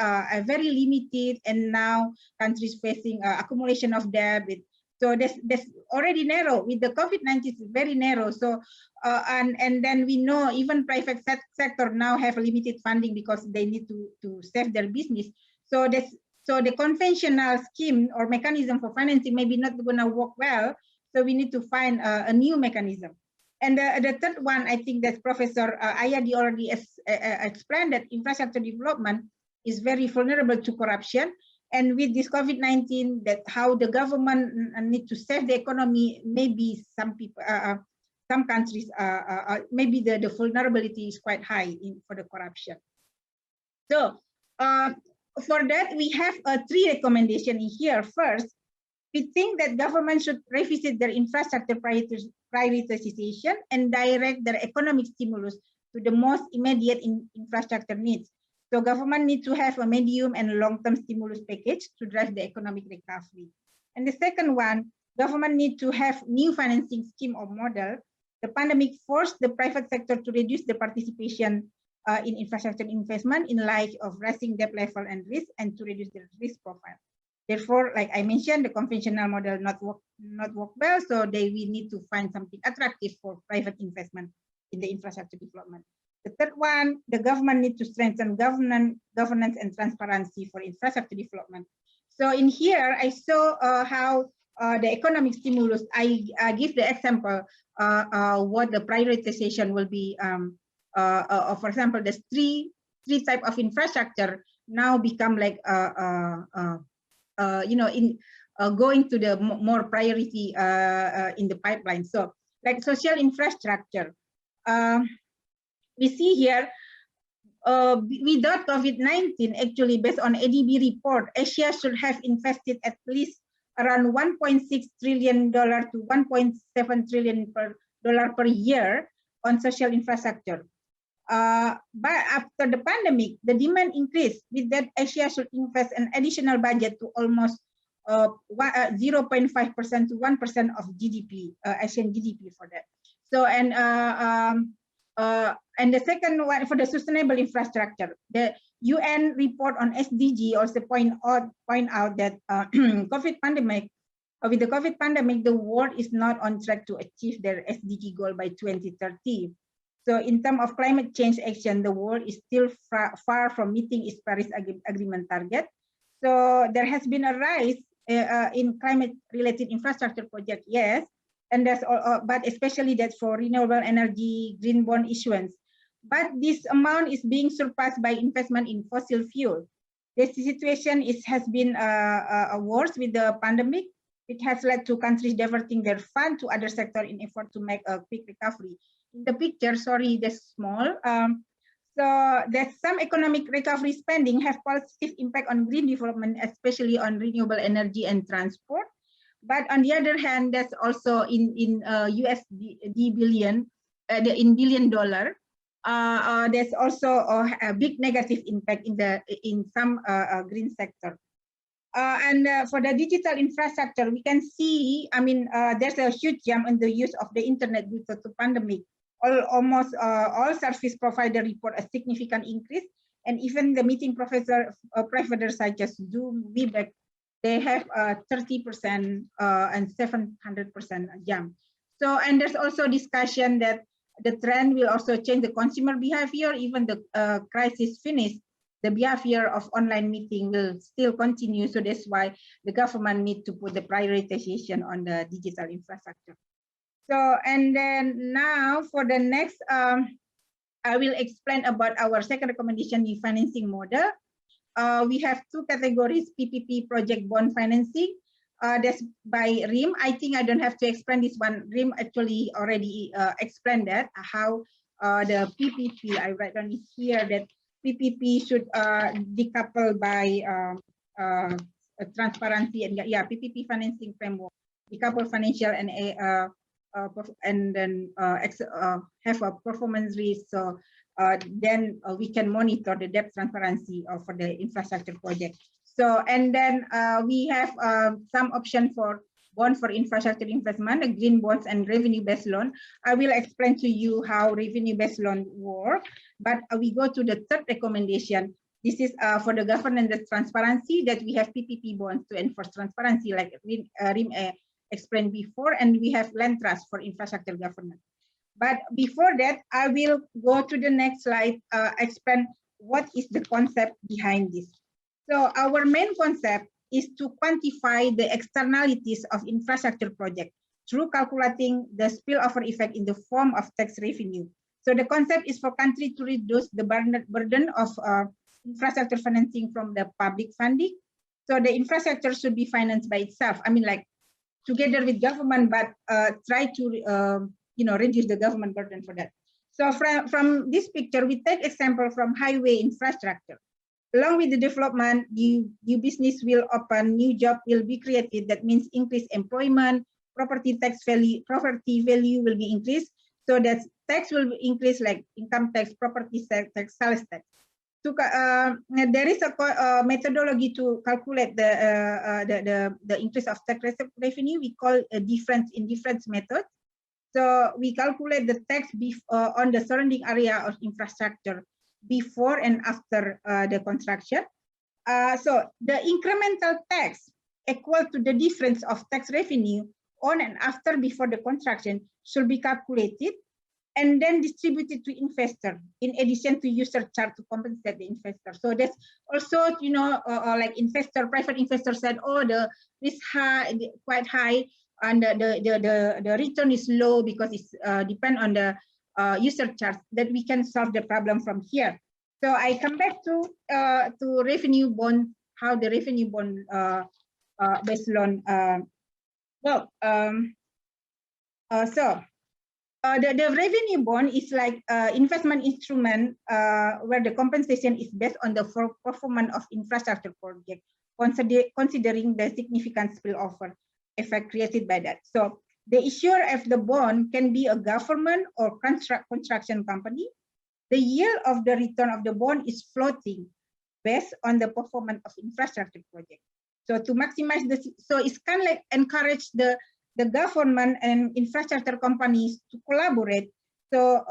very limited, and now countries facing accumulation of debt. So that's already narrow. With the COVID-19, it's very narrow. So and then we know even private sector now have limited funding because they need to save their business. So the conventional scheme or mechanism for financing maybe not going to work well. So we need to find a new mechanism. And the third one, I think that Professor Ayadi already explained, that infrastructure development is very vulnerable to corruption. And with this COVID-19, that how the government need to save the economy, maybe some people, some countries, maybe the vulnerability is quite high for the corruption. So for that, we have 3 recommendations here. First, we think that government should revisit their infrastructure prioritization and direct their economic stimulus to the most immediate infrastructure needs. So government needs to have a medium and long-term stimulus package to drive the economic recovery. And the second one, government needs to have new financing scheme or model. The pandemic forced the private sector to reduce the participation in infrastructure investment in light of rising debt level and risk, and to reduce the risk profile. Therefore, like I mentioned, the conventional model not work well, so we need to find something attractive for private investment in the infrastructure development. The third one, the government needs to strengthen governance and transparency for infrastructure development. So in here, I saw how the economic stimulus, I give the example what the prioritization will be. For example, there's three type of infrastructure now become like going to the more priority in the pipeline. So like social infrastructure, we see here without COVID-19, actually based on ADB report, Asia should have invested at least around $1.6 trillion to $1.7 trillion per year on social infrastructure. But after the pandemic, the demand increased. With that, Asia should invest an additional budget to almost 0.5% to 1% of GDP, Asian GDP for that. So and the second one for the sustainable infrastructure, the UN report on SDG also point out that with the COVID pandemic, the world is not on track to achieve their SDG goal by 2030. So in terms of climate change action, the world is still far from meeting its Paris Agreement target. So there has been a rise in climate-related infrastructure project, yes, and that's but especially that for renewable energy, green bond issuance. But this amount is being surpassed by investment in fossil fuel. The situation has been worse with the pandemic. It has led to countries diverting their fund to other sectors in effort to make a quick recovery. In the picture, sorry, that's small. So that some economic recovery spending have positive impact on green development, especially on renewable energy and transport. But on the other hand, that's also in USD billion, in $1 billion. There's also a big negative impact in some green sector. And for the digital infrastructure, we can see, I mean, there's a huge jump in the use of the internet due to the pandemic. Almost all service providers report a significant increase, and even the meeting providers such as Zoom, Webex, they have 30% and 700% jump. So, and there's also discussion that the trend will also change the consumer behavior. Even the crisis finished, the behavior of online meeting will still continue. So that's why the government need to put the prioritization on the digital infrastructure. So, and then now for the next, I will explain about our second recommendation, the financing model. We have two categories, PPP, project bond financing. That's by RIM. I think I don't have to explain this one. RIM actually already explained that, how the PPP, I write down here that PPP should decouple by transparency and PPP financing framework, decouple financial and then have a performance risk. So then we can monitor the debt transparency for the infrastructure project. So, and then we have some option for bond for infrastructure investment, the green bonds and revenue-based loan. I will explain to you how revenue-based loan work, but we go to the third recommendation. This is for the governance transparency, that we have PPP bonds to enforce transparency, like RIM explained before, and we have land trust for infrastructure governance. But before that, I will go to the next slide, explain what is the concept behind this. So our main concept is to quantify the externalities of infrastructure project through calculating the spillover effect in the form of tax revenue. So the concept is for country to reduce the burden of infrastructure financing from the public funding. So the infrastructure should be financed by itself. I mean, like together with government, but try to reduce the government burden for that. So from this picture, we take example from highway infrastructure. Along with the development, new business will open, new job will be created. That means increased employment, property value will be increased. So that tax will increase, like income tax, property tax, sales tax. There is a methodology to calculate the increase of tax revenue. We call a difference method. So we calculate the tax on the surrounding area of infrastructure before and after the construction. So the incremental tax equal to the difference of tax revenue on and after before the construction should be calculated and then distributed to investor in addition to user charge to compensate the investor. So that's also, like private investor said, oh, the risk quite high and the return is low because it's depend on the user charge, that we can solve the problem from here. So I come back to revenue bond, how the revenue bond based loan the revenue bond is like investment instrument where the compensation is based on the performance of infrastructure project, considering the significant spillover effect created by that. So the issuer of the bond can be a government or construction company. The yield of the return of the bond is floating based on the performance of infrastructure project. So to maximize so it's kind of like encourage the government and infrastructure companies to collaborate. So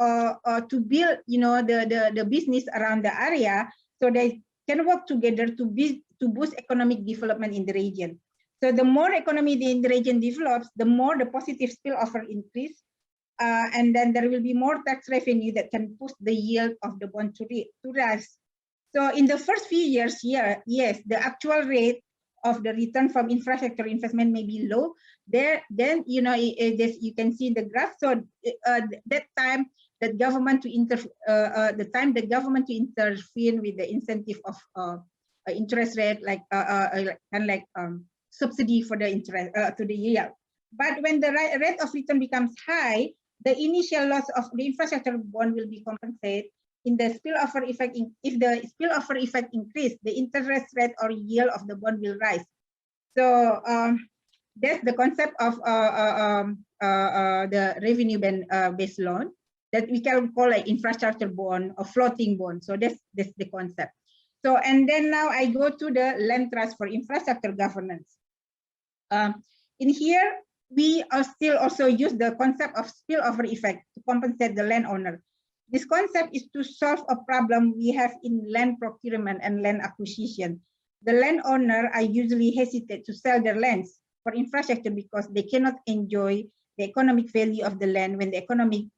to build, the business around the area, so they can work together to boost economic development in the region. So the more economy in the region develops, the more the positive spillover increase and then there will be more tax revenue that can push the yield of the bond to rise. So in the first few years here, yes, the actual rate of the return from infrastructure investment may be low. Then you know you can see in the graph. So that time the government to intervene with the incentive of interest rate, like subsidy for the interest to the yield. But when the rate of return becomes high, the initial loss of the infrastructure bond will be compensated in the spillover effect. If the spillover effect increase, the interest rate or yield of the bond will rise. So that's the concept of the revenue-based loan that we can call like infrastructure bond or floating bond. So that's the concept. So and then now I go to the land trust for infrastructure governance. In here, we are still also use the concept of spillover effect to compensate the landowner. This concept is to solve a problem we have in land procurement and land acquisition. The landowner are usually hesitate to sell their lands for infrastructure because they cannot enjoy the economic value of the land when the economy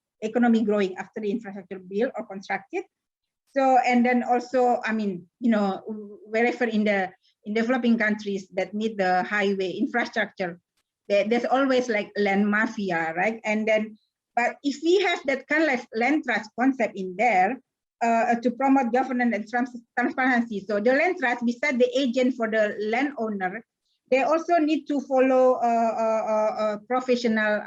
growing after the infrastructure built or constructed. So, and then also, I mean, you know, wherever in developing countries that need the highway infrastructure, there's always like land mafia, right? And then, but if we have that kind of land trust concept in there to promote governance and transparency, so the land trust, beside the agent for the landowner, they also need to follow professional,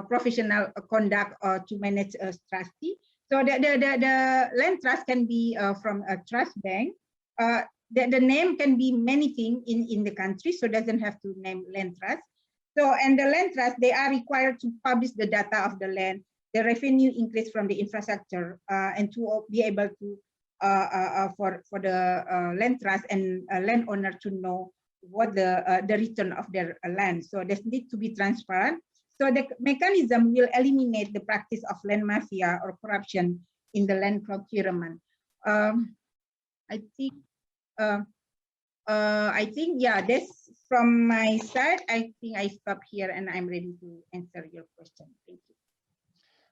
professional conduct to manage a trustee. So the land trust can be from a trust bank. The name can be many things in the country, so doesn't have to name land trust. So, and the land trust, they are required to publish the data of the land, the revenue increase from the infrastructure, and to be able to, for the land trust and landowner to know what the return of their land. So this needs to be transparent. So the mechanism will eliminate the practice of land mafia or corruption in the land procurement. I think, yeah, that's from my side. I think I stop here and I'm ready to answer your question. Thank you.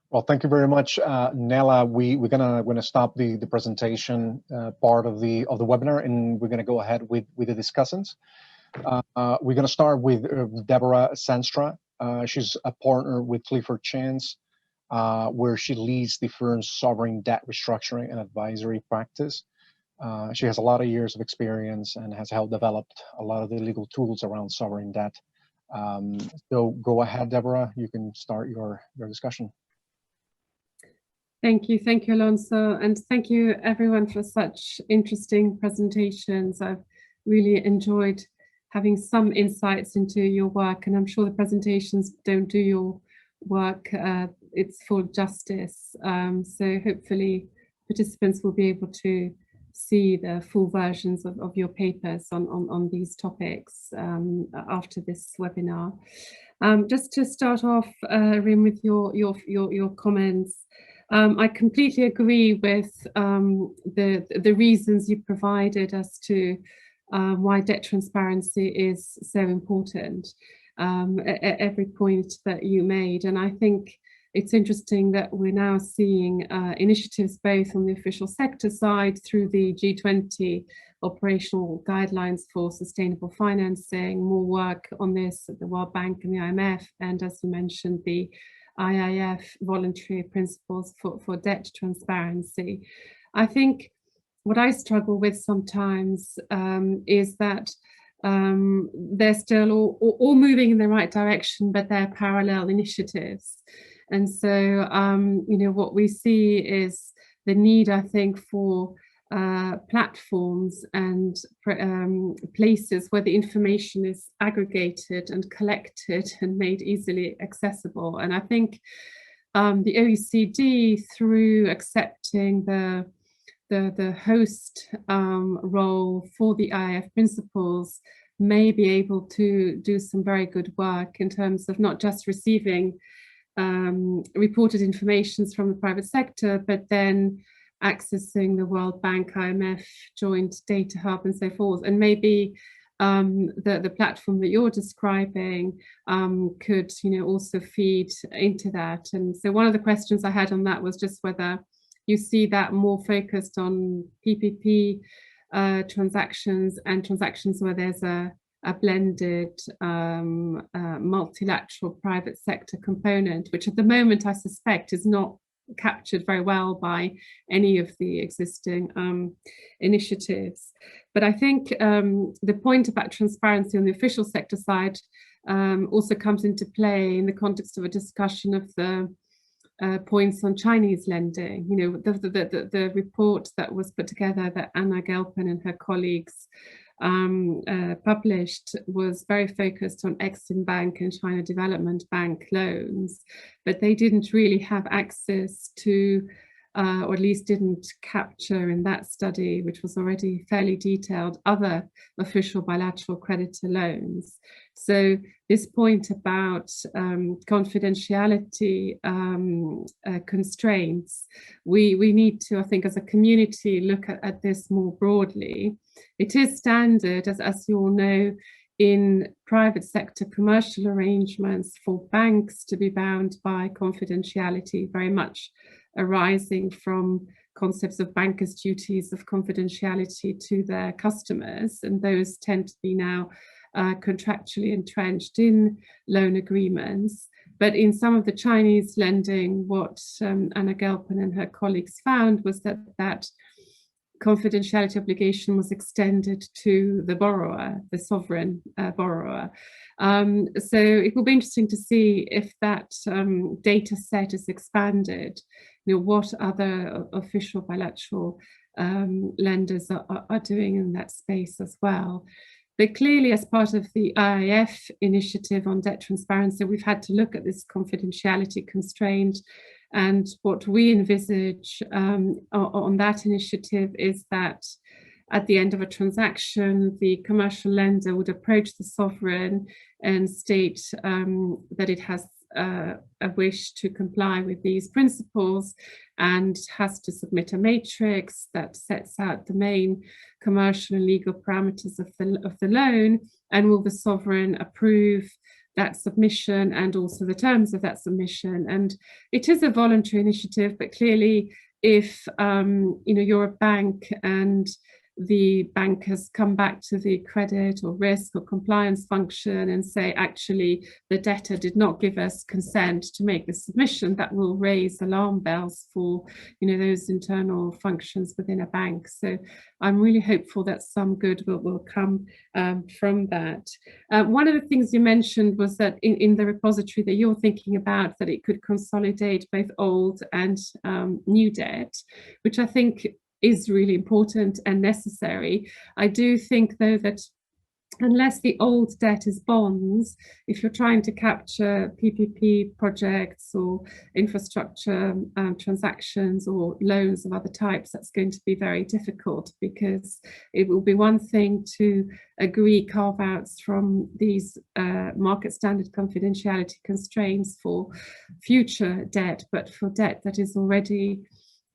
Well, thank you very much, Nella. We're gonna stop the presentation part of the webinar, and we're gonna go ahead with the discussants. We're gonna start with Deborah Sandstra. She's a partner with Clifford Chance, where she leads the firm's sovereign debt restructuring and advisory practice. She has a lot of years of experience and has helped develop a lot of the legal tools around sovereign debt. So go ahead, Deborah. You can start your discussion. Thank you, Alonso, and thank you everyone for such interesting presentations. I've really enjoyed having some insights into your work, and I'm sure the presentations don't do your work its full justice. So hopefully participants will be able to see the full versions of your papers on these topics after this webinar. Just to start off, Rim, with your comments, I completely agree with the reasons you provided as to why debt transparency is so important at every point that you made. And I think it's interesting that we're now seeing initiatives both on the official sector side through the G20 operational guidelines for sustainable financing, more work on this at the World Bank and the IMF, and as you mentioned, the IIF voluntary principles for debt transparency. I think what I struggle with sometimes is that they're still all moving in the right direction, but they're parallel initiatives. And so, you know, what we see is the need, I think, for platforms and places where the information is aggregated and collected and made easily accessible. And I think the OECD, through accepting the host role for the IIF principles, may be able to do some very good work in terms of not just receiving reported information from the private sector, but then accessing the World Bank, IMF, joint data hub and so forth, and maybe the platform that you're describing could, also feed into that. And so one of the questions I had on that was just whether you see that more focused on PPP transactions and transactions where there's a blended multilateral private sector component, which at the moment I suspect is not captured very well by any of the existing initiatives. But I think the point about transparency on the official sector side also comes into play in the context of a discussion of the points on Chinese lending. The report that was put together that Anna Gelpen and her colleagues published was very focused on Exim Bank and China Development Bank loans, but they didn't really have access to, or at least didn't capture in that study, which was already fairly detailed, other official bilateral creditor loans. So this point about confidentiality constraints, we need to, I think, as a community, look at this more broadly. It is standard, as you all know, in private sector commercial arrangements for banks to be bound by confidentiality, very much arising from concepts of bankers' duties of confidentiality to their customers, and those tend to be now contractually entrenched in loan agreements. But in some of the Chinese lending, what Anna Gelpen and her colleagues found was that confidentiality obligation was extended to the borrower, the sovereign borrower. So it will be interesting to see if that data set is expanded. What other official bilateral lenders are doing in that space as well. But clearly, as part of the IIF initiative on debt transparency, we've had to look at this confidentiality constraint. And what we envisage on that initiative is that at the end of a transaction, the commercial lender would approach the sovereign and state that it has a wish to comply with these principles and has to submit a matrix that sets out the main commercial and legal parameters of the loan, and will the sovereign approve that submission and also the terms of that submission. And it is a voluntary initiative, but clearly if you're a bank and the bank has come back to the credit or risk or compliance function and say, actually, the debtor did not give us consent to make the submission, that will raise alarm bells for those internal functions within a bank. So I'm really hopeful that some good will come from that. One of the things you mentioned was that in the repository that you're thinking about, that it could consolidate both old and new debt, which I think is really important and necessary. I do think, though, that unless the old debt is bonds, if you're trying to capture PPP projects or infrastructure transactions or loans of other types, that's going to be very difficult, because it will be one thing to agree carve-outs from these market standard confidentiality constraints for future debt, but for debt that is already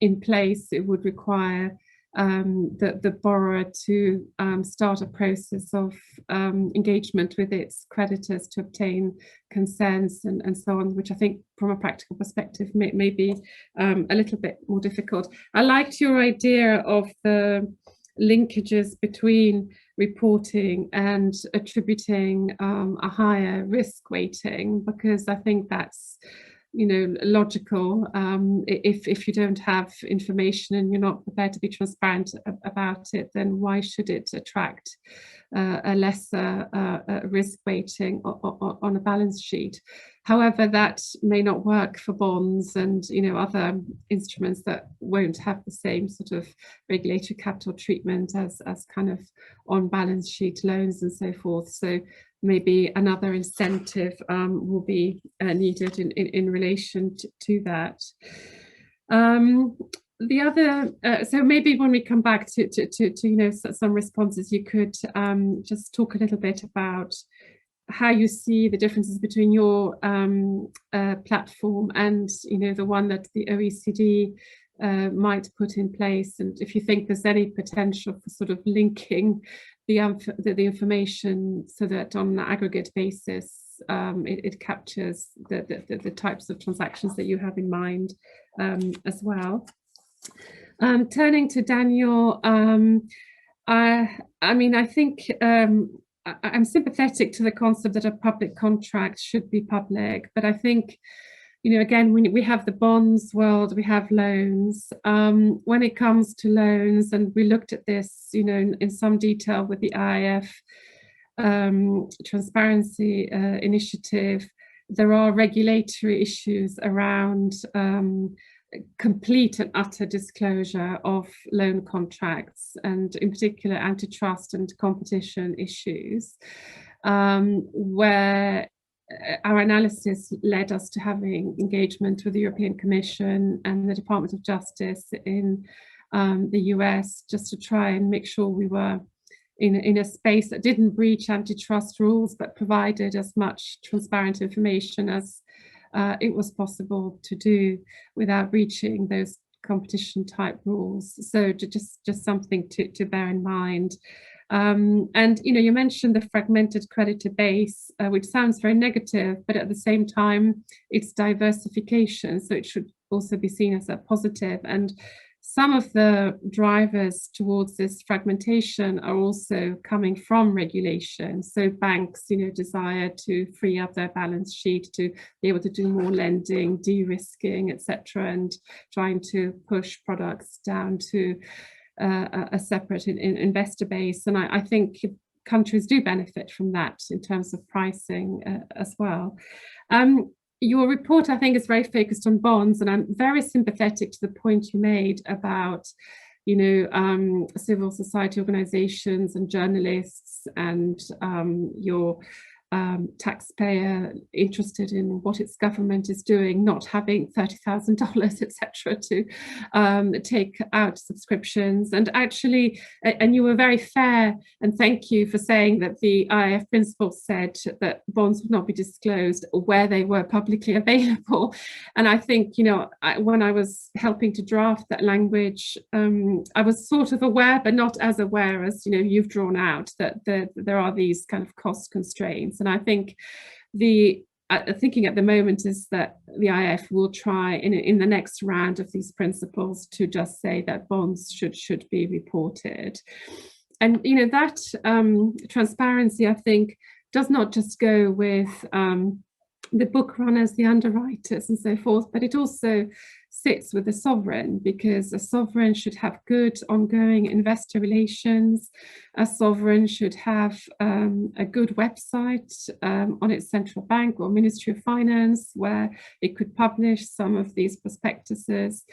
in place, it would require the borrower to start a process of engagement with its creditors to obtain consents and so on, which I think from a practical perspective may be a little bit more difficult. I liked your idea of the linkages between reporting and attributing a higher risk weighting, because I think that's logical. If you don't have information and you're not prepared to be transparent about it, then why should it attract a lesser risk weighting on a balance sheet? However, that may not work for bonds and other instruments that won't have the same sort of regulatory capital treatment as kind of on balance sheet loans and so forth. So maybe another incentive will be needed in relation to that. The other, so maybe when we come back to some responses, you could just talk a little bit about how you see the differences between your platform and the one that the OECD might put in place, and if you think there's any potential for sort of linking the information so that on an aggregate basis it captures the types of transactions that you have in mind as well. Turning to Daniel, I mean, I think I'm sympathetic to the concept that a public contract should be public, but I think, you know, again, we have the bonds world, we have loans. When it comes to loans, and we looked at this, you know, in some detail with the IIF transparency initiative, there are regulatory issues around complete and utter disclosure of loan contracts, and in particular antitrust and competition issues, where our analysis led us to having engagement with the European Commission and the Department of Justice in the US, just to try and make sure we were in a space that didn't breach antitrust rules, but provided as much transparent information as it was possible to do without breaching those competition type rules. So just something to bear in mind. And you know, you mentioned the fragmented creditor base, which sounds very negative, but at the same time, it's diversification, so it should also be seen as a positive. And some of the drivers towards this fragmentation are also coming from regulation. So banks, you know, desire to free up their balance sheet to be able to do more lending, de-risking, etc., and trying to push products down to a separate investor base. And I think countries do benefit from that in terms of pricing as well. Your report, I think, is very focused on bonds, and I'm very sympathetic to the point you made about, you know, civil society organizations and journalists and your taxpayer interested in what its government is doing, not having $30,000, etc., to take out subscriptions. And actually, and you were very fair, and thank you for saying that the IIF principle said that bonds would not be disclosed where they were publicly available. And I think, you know, when I was helping to draft that language, I was sort of aware, but not as aware as, you know, you've drawn out, that there are these kind of cost constraints. And I think the thinking at the moment is that the IIF will try in the next round of these principles to just say that bonds should be reported. And, you know, that transparency, I think, does not just go with the book runners, the underwriters and so forth, but it also sits with the sovereign, because a sovereign should have good ongoing investor relations. A sovereign should have a good website on its central bank or Ministry of Finance where it could publish some of these prospectuses.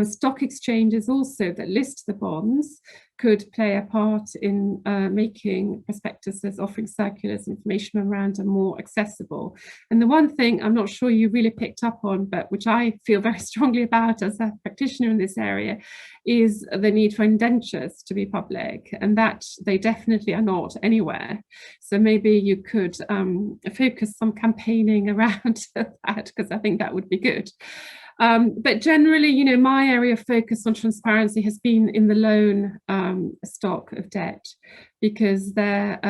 Stock exchanges also that list the bonds could play a part in making prospectuses, offering circulars, information memorandum more accessible. And the one thing I'm not sure you really picked up on, but which I feel very strongly about as a practitioner in this area, is the need for indentures to be public, and that they definitely are not anywhere. So maybe you could focus some campaigning around that, because I think that would be good. But generally, you know, my area of focus on transparency has been in the loan stock of debt, because there,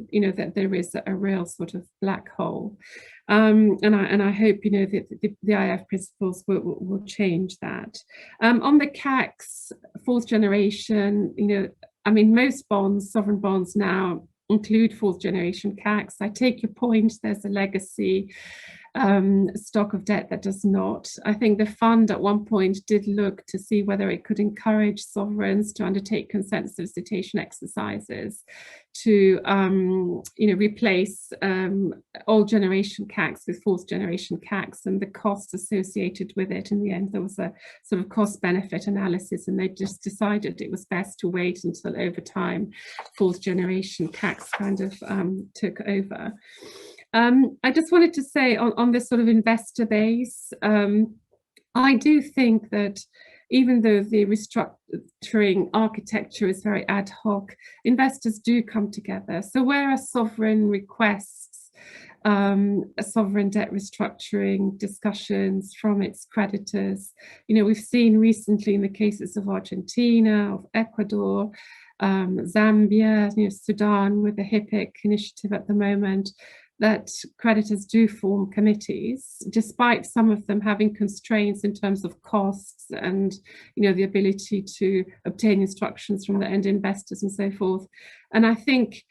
you know, that there is a real sort of black hole. And I hope, you know, that the IIF principles will change that. On the CACs, fourth generation, you know, I mean, most bonds, sovereign bonds now include fourth generation CACs. I take your point, there's a legacy stock of debt that does not. I think the fund at one point did look to see whether it could encourage sovereigns to undertake consent solicitation exercises to you know, replace old generation CACs with fourth generation CACs, and the costs associated with it. In the end, there was a sort of cost benefit analysis, and they just decided it was best to wait until over time fourth generation CACs kind of took over. I just wanted to say on this sort of investor base, I do think that even though the restructuring architecture is very ad hoc, investors do come together. So where a sovereign requests sovereign debt restructuring discussions from its creditors. We've seen recently in the cases of Argentina, of Ecuador, Zambia, Sudan with the HIPC initiative at the moment, that creditors do form committees, despite some of them having constraints in terms of costs and the ability to obtain instructions from the end investors and so forth. And I think,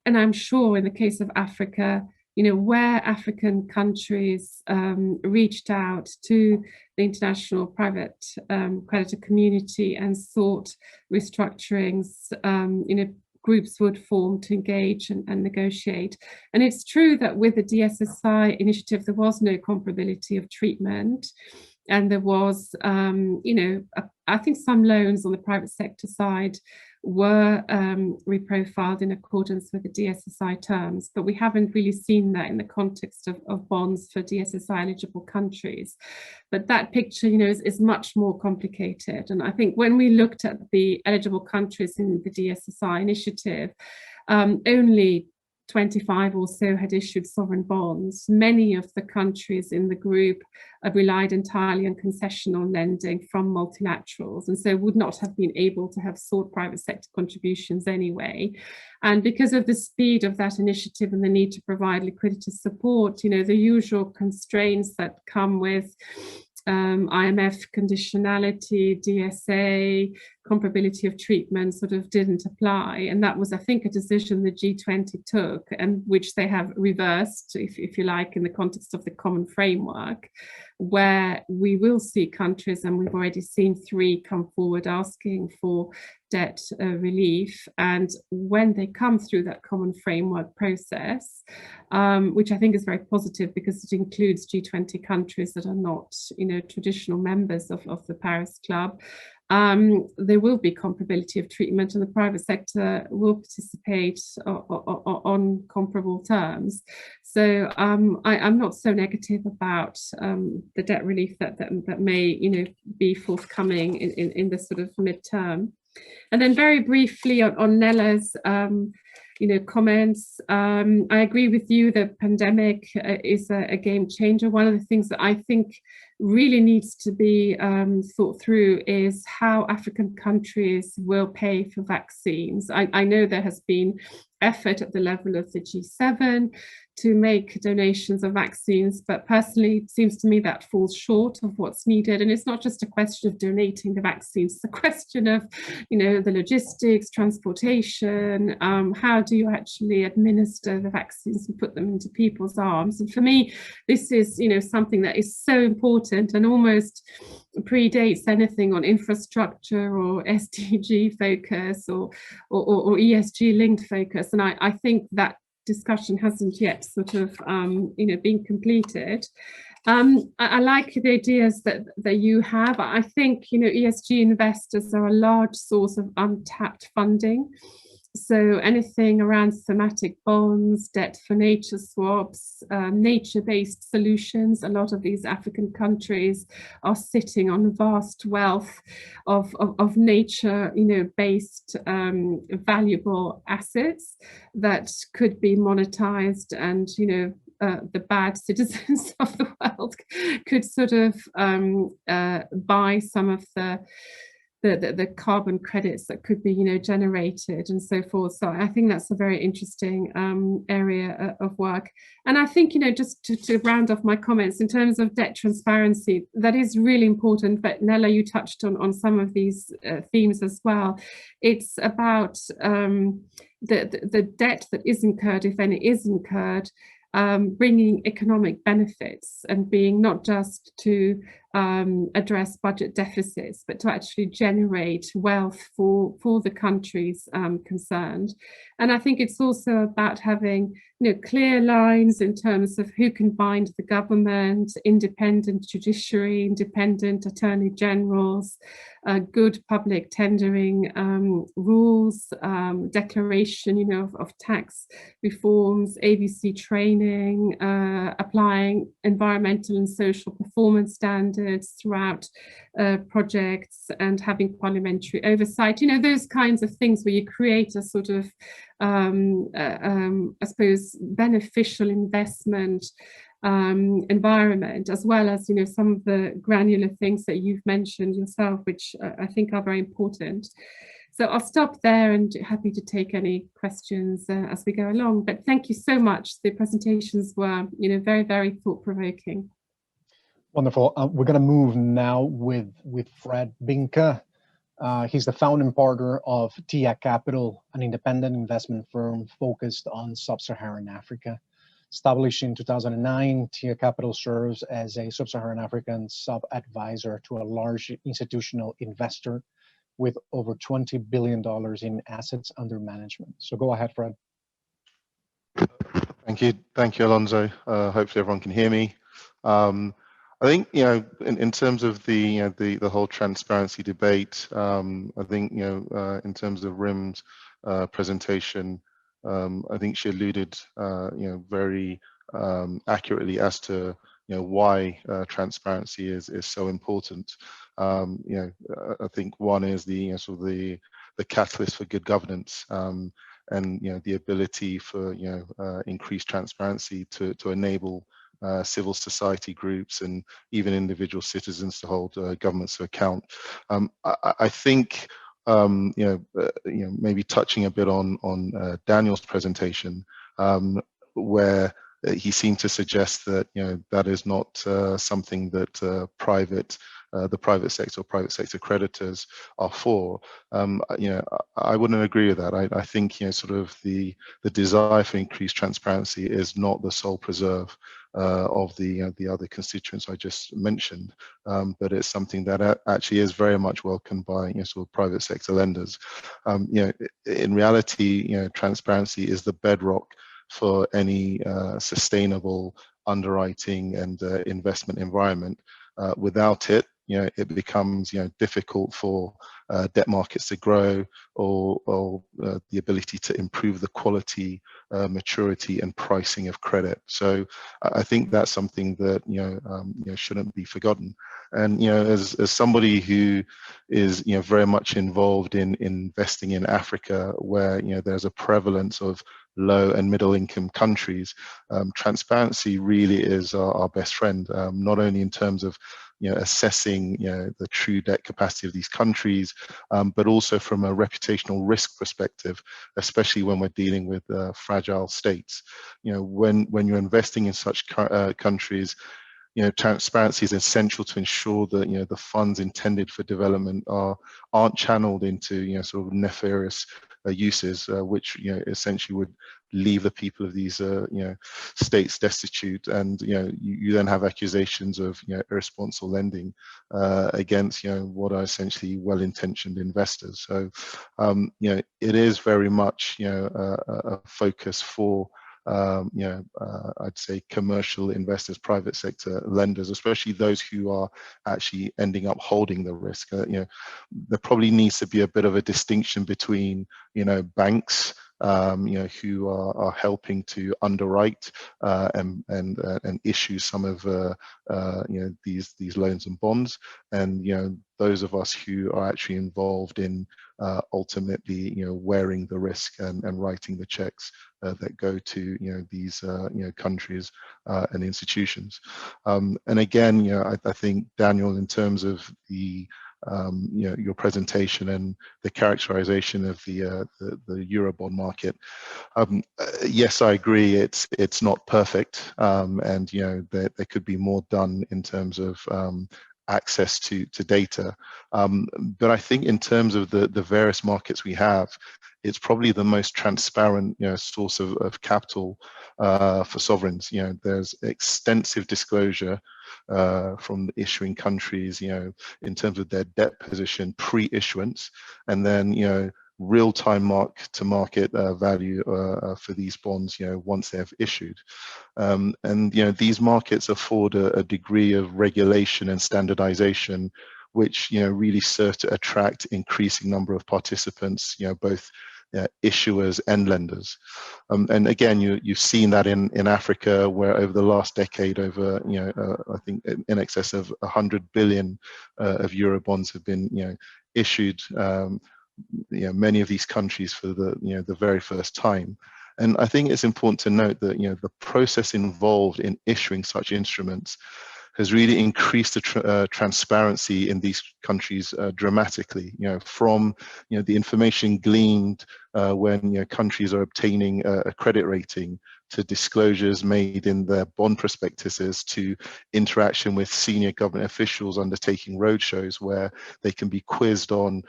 and I'm sure in the case of Africa, where African countries reached out to the international private creditor community and sought restructurings, groups would form to engage and negotiate. And it's true that with the DSSI initiative, there was no comparability of treatment. And there was, I think some loans on the private sector side were reprofiled in accordance with the DSSI terms, but we haven't really seen that in the context of bonds for DSSI eligible countries. But that picture, is much more complicated. And I think when we looked at the eligible countries in the DSSI initiative, only 25 or so had issued sovereign bonds. Many of the countries in the group relied entirely on concessional lending from multilaterals, and so would not have been able to have sought private sector contributions anyway. And because of the speed of that initiative and the need to provide liquidity support, the usual constraints that come with IMF conditionality, DSA, comparability of treatment sort of didn't apply. And that was, I think, a decision the G20 took, and which they have reversed, if you like, in the context of the common framework, where we will see countries, and we've already seen 3 come forward asking for debt relief. And when they come through that common framework process, which I think is very positive because it includes G20 countries that are not, traditional members of the Paris Club, there will be comparability of treatment, and the private sector will participate on comparable terms. So I'm not so negative about the debt relief that may be forthcoming in the sort of midterm. And then very briefly on Nella's comments, I agree with you that pandemic is a game changer. One of the things that I think really needs to be thought through is how African countries will pay for vaccines. I know there has been effort at the level of the G7 to make donations of vaccines, but personally it seems to me that falls short of what's needed. And it's not just a question of donating the vaccines, it's a question of the logistics, transportation, how do you actually administer the vaccines and put them into people's arms. And for me, this is something that is so important and almost predates anything on infrastructure or SDG focus or ESG linked focus. And I think that discussion hasn't yet sort of been completed. I like the ideas that you have. I think ESG investors are a large source of untapped funding. So anything around thematic bonds, debt for nature swaps, nature-based solutions. A lot of these African countries are sitting on vast wealth of nature, based valuable assets that could be monetized, and the bad citizens of the world could sort of buy some of the carbon credits that could be generated and so forth. So I think that's a very interesting area of work. And I think just to round off my comments in terms of debt transparency, that is really important. But Nella, you touched on some of these themes as well. It's about the debt that is incurred, if any is incurred, bringing economic benefits and being not just to address budget deficits, but to actually generate wealth for the countries concerned. And I think it's also about having clear lines in terms of who can bind the government, independent judiciary, independent attorney generals, good public tendering rules, declaration of tax reforms, ABC training, applying environmental and social performance standards, standards throughout projects and having parliamentary oversight, those kinds of things where you create a sort of, I suppose, beneficial investment environment, as well as, some of the granular things that you've mentioned yourself, which I think are very important. So I'll stop there and happy to take any questions as we go along. But thank you so much. The presentations were, very, very thought-provoking. Wonderful. We're going to move now with Fred Binka. He's the founding partner of TIA Capital, an independent investment firm focused on sub-Saharan Africa. Established in 2009, TIA Capital serves as a sub-Saharan African sub-advisor to a large institutional investor with over $20 billion in assets under management. So go ahead, Fred. Thank you, Alonso. Hopefully everyone can hear me. I think, in terms of the whole transparency debate, I think, in terms of Rim's presentation, I think she alluded, very accurately as to why transparency is so important. I think one is the sort of the catalyst for good governance, and the ability for increased transparency to enable civil society groups and even individual citizens to hold governments to account. I think maybe touching a bit on Daniel's presentation, where he seemed to suggest that that is not something that the private sector or private sector creditors are for. I wouldn't agree with that. I think sort of the desire for increased transparency is not the sole preserve of the other constituents I just mentioned, but it's something that actually is very much welcomed by sort of private sector lenders. In reality, transparency is the bedrock for any sustainable underwriting and investment environment. Without it, it becomes difficult for debt markets to grow, or the ability to improve the quality, maturity, and pricing of credit. So I think that's something that shouldn't be forgotten. And as somebody who is very much involved in investing in Africa, where there's a prevalence of low and middle income countries, transparency really is our best friend, not only in terms of assessing the true debt capacity of these countries, but also from a reputational risk perspective, especially when we're dealing with fragile states. When you're investing in such countries, transparency is essential to ensure that the funds intended for development aren't channeled into sort of nefarious uses, which essentially would leave the people of these states destitute, and you then have accusations of irresponsible lending against what are essentially well-intentioned investors. So it is very much a focus for I'd say commercial investors, private sector lenders, especially those who are actually ending up holding the risk. There probably needs to be a bit of a distinction between banks who are helping to underwrite and issue some of these loans and bonds, and those of us who are actually involved in ultimately wearing the risk and writing the checks that go to these countries and institutions. And again, I think, Daniel, in terms of the your presentation and the characterization of the Eurobond market, yes, I agree, it's not perfect, and there could be more done in terms of access to data, but I think in terms of the various markets we have, it's probably the most transparent source of capital for sovereigns. There's extensive disclosure from the issuing countries in terms of their debt position pre-issuance, and then real-time mark-to-market value for these bonds once they've issued, and these markets afford a degree of regulation and standardization which really serve to attract increasing number of participants, both issuers and lenders. And again, you've seen that in Africa, where over the last decade, over I think in excess of 100 billion of euro bonds have been issued. Many of these countries for the very first time. And I think it's important to note that the process involved in issuing such instruments has really increased the transparency in these countries dramatically. From the information gleaned when countries are obtaining a credit rating, to disclosures made in their bond prospectuses, to interaction with senior government officials undertaking roadshows where they can be quizzed on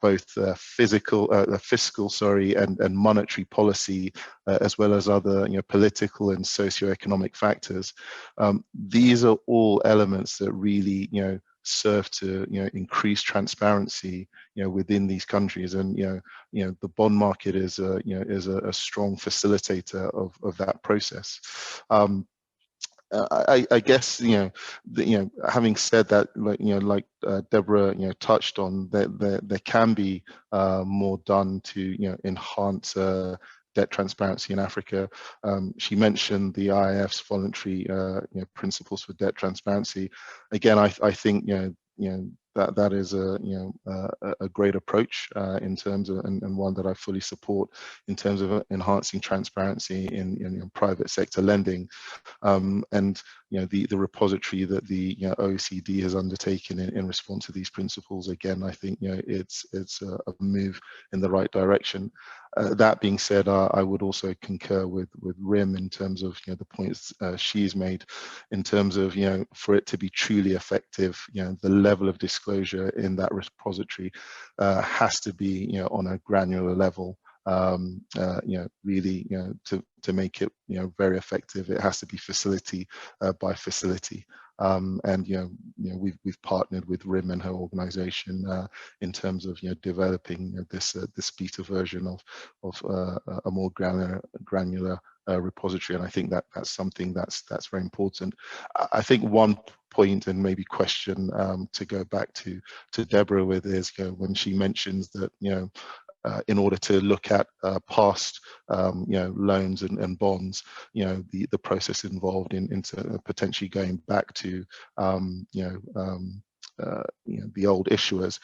both fiscal and monetary policy, as well as other political and socioeconomic factors. These are all elements that really serve to increase transparency within these countries, and the bond market is a strong facilitator of that process. I guess having said that, like Deborah touched on, that there can be more done to enhance debt transparency in Africa. She mentioned the IIF's voluntary principles for debt transparency. Again, I think that is a great approach in terms of, and one that I fully support in terms of enhancing transparency in private sector lending. And the repository that the OECD has undertaken in response to these principles, again, I think it's a move in the right direction. That being said, I would also concur with Rim in terms of the points she's made, in terms of for it to be truly effective, the level of disclosure in that repository has to be on a granular level. Really, to make it very effective, it has to be facility by facility. And we've partnered with RIM and her organization in terms of developing this beta version of a more granular repository, and I think that's something that's very important. I think one point and maybe question to go back to Deborah with is when she mentions that in order to look at past loans and bonds, the process involved into potentially going back to the old issuers.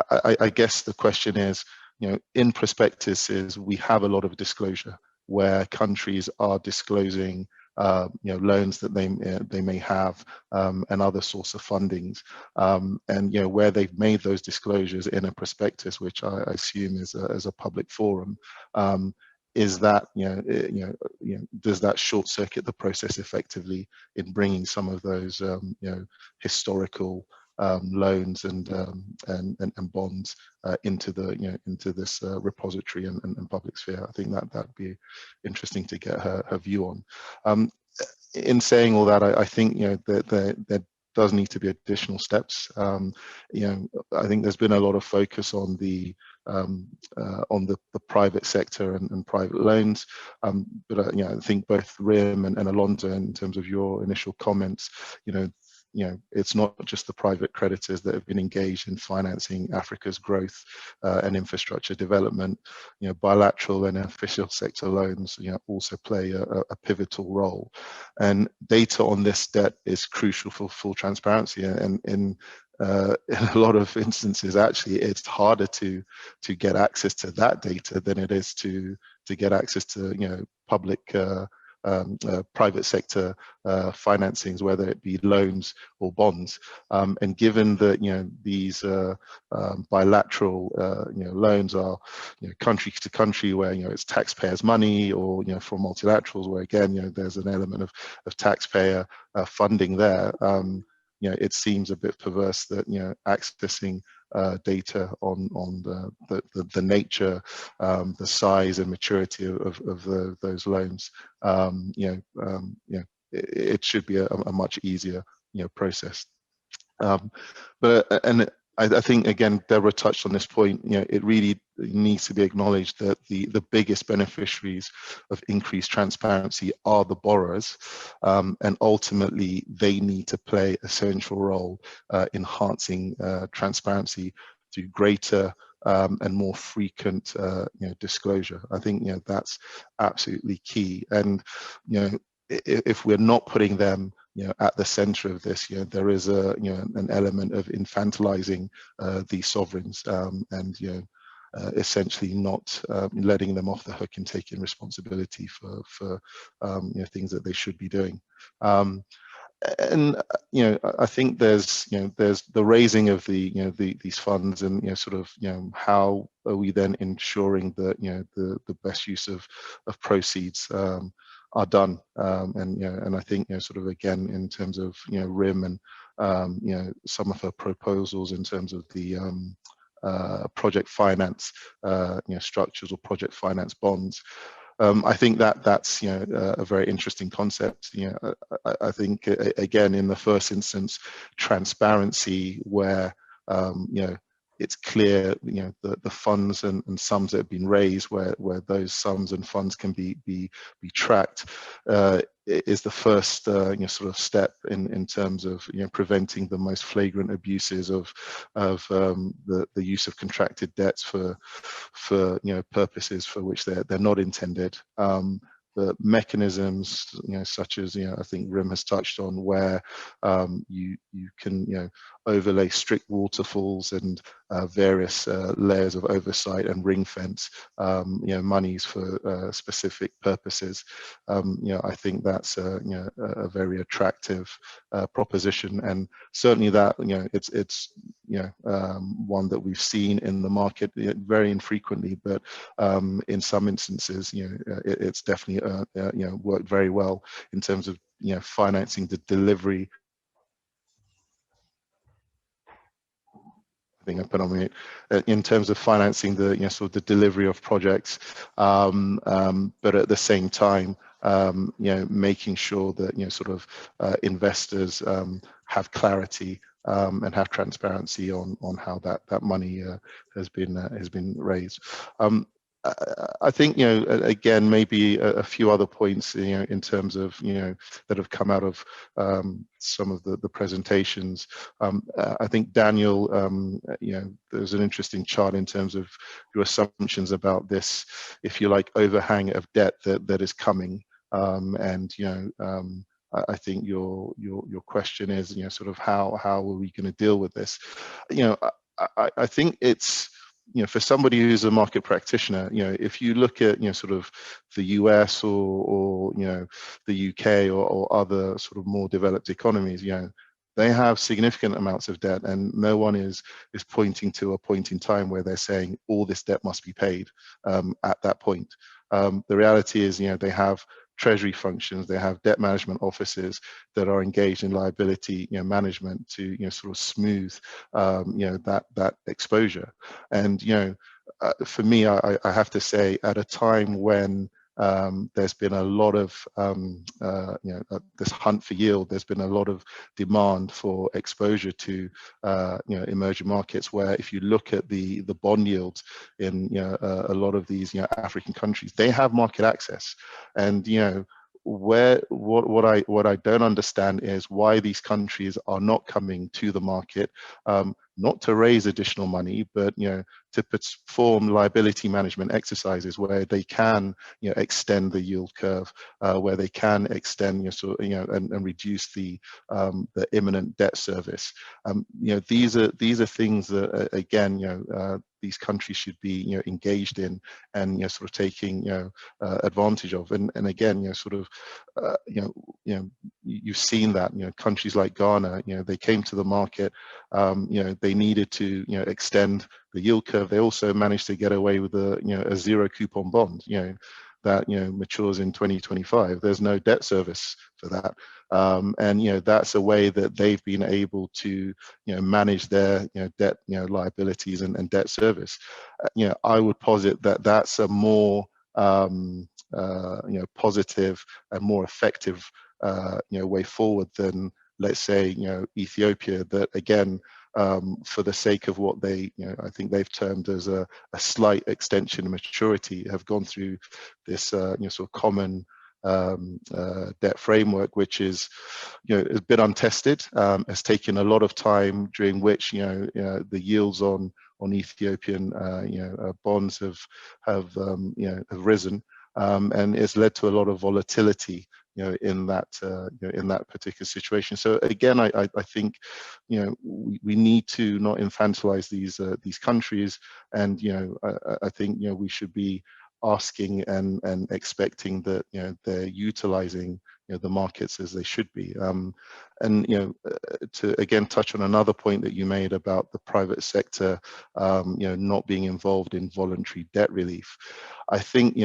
I guess the question is, in prospectuses we have a lot of disclosure where countries are disclosing loans that they may have and other sorts of fundings, and where they've made those disclosures in a prospectus, which I assume is a public forum. Is that does that short circuit the process effectively in bringing some of those historical loans and bonds into this repository and public sphere? I think that'd be interesting to get her view on. In saying all that, I think that there does need to be additional steps. I think there's been a lot of focus on the private sector and private loans, but I think both Rim and Alonso, in terms of your initial comments, it's not just the private creditors that have been engaged in financing Africa's growth and infrastructure development. Bilateral and official sector loans also play a pivotal role, and data on this debt is crucial for full transparency. And in a lot of instances, actually, it's harder to get access to that data than it is to get access to public private sector financings, whether it be loans or bonds. And given that these bilateral loans are country to country, where it's taxpayers' money, or from multilaterals, where again there's an element of taxpayer funding there, it seems a bit perverse that accessing data on the nature, the size and maturity of those loans, it should be a much easier process. But I think, again, Deborah touched on this point. It really needs to be acknowledged that the biggest beneficiaries of increased transparency are the borrowers, and ultimately they need to play a central role enhancing transparency through greater and more frequent disclosure. I think that's absolutely key. And if we're not putting them at the center of this, there is an element of infantilizing these sovereigns, and essentially not letting them off the hook and taking responsibility for things that they should be doing. And I think there's the raising of these funds, and how are we then ensuring that the best use of proceeds are done, and I think again, in terms of RIM and some of her proposals in terms of the project finance structures or project finance bonds. I think that's a very interesting concept. I think again, in the first instance, transparency, where it's clear the funds and sums that have been raised, where those sums and funds can be tracked, is the first step in terms of preventing the most flagrant abuses of the use of contracted debts for purposes for which they're not intended. The mechanisms, such as I think Rim has touched on, where you can overlay strict waterfalls and various layers of oversight and ring fence monies for specific purposes. I think that's a very attractive proposition, and certainly that it's one that we've seen in the market very infrequently, but in some instances it's definitely worked very well in terms of financing the delivery. I think I put on mute. In terms of financing the the delivery of projects, but at the same time making sure that investors have clarity and have transparency on how that money has been raised. I think again, maybe a few other points in terms of that have come out of some of the presentations. I think Daniel, there's an interesting chart in terms of your assumptions about this, if you like, overhang of debt that is coming, and I think your question is how are we going to deal with this? I think it's for somebody who's a market practitioner, if you look at the US or the UK or other more developed economies, they have significant amounts of debt, and no one is pointing to a point in time where they're saying all this debt must be paid at that point. The reality is, they have treasury functions, they have debt management offices that are engaged in liability management to smooth that exposure. And for me, I have to say, at a time when there's been a lot of this hunt for yield, there's been a lot of demand for exposure to emerging markets, where if you look at the bond yields in a lot of these African countries, they have market access. And what I don't understand is why these countries are not coming to the market, not to raise additional money, but to perform liability management exercises where they can extend the yield curve, where they can extend and reduce the imminent debt service. These are things that again these countries should be engaged in and taking advantage of. And again you've seen that countries like Ghana, they came to the market, they needed to extend the yield curve. They also managed to get away with a zero coupon bond that matures in 2025. There's no debt service for that, and that's a way that they've been able to manage their debt liabilities and debt service. I would posit that that's a more positive and more effective way forward than, let's say, Ethiopia, that again, for the sake of what they, I think they've termed as a slight extension of maturity, have gone through this common debt framework, which is has been untested, has taken a lot of time, during which the yields on Ethiopian bonds have risen, and it's led to a lot of volatility in that particular situation. So again, I think we need to not infantilize these countries, and I think we should be asking and expecting that they're utilizing the markets as they should be. And to again touch on another point that you made about the private sector not being involved in voluntary debt relief, I think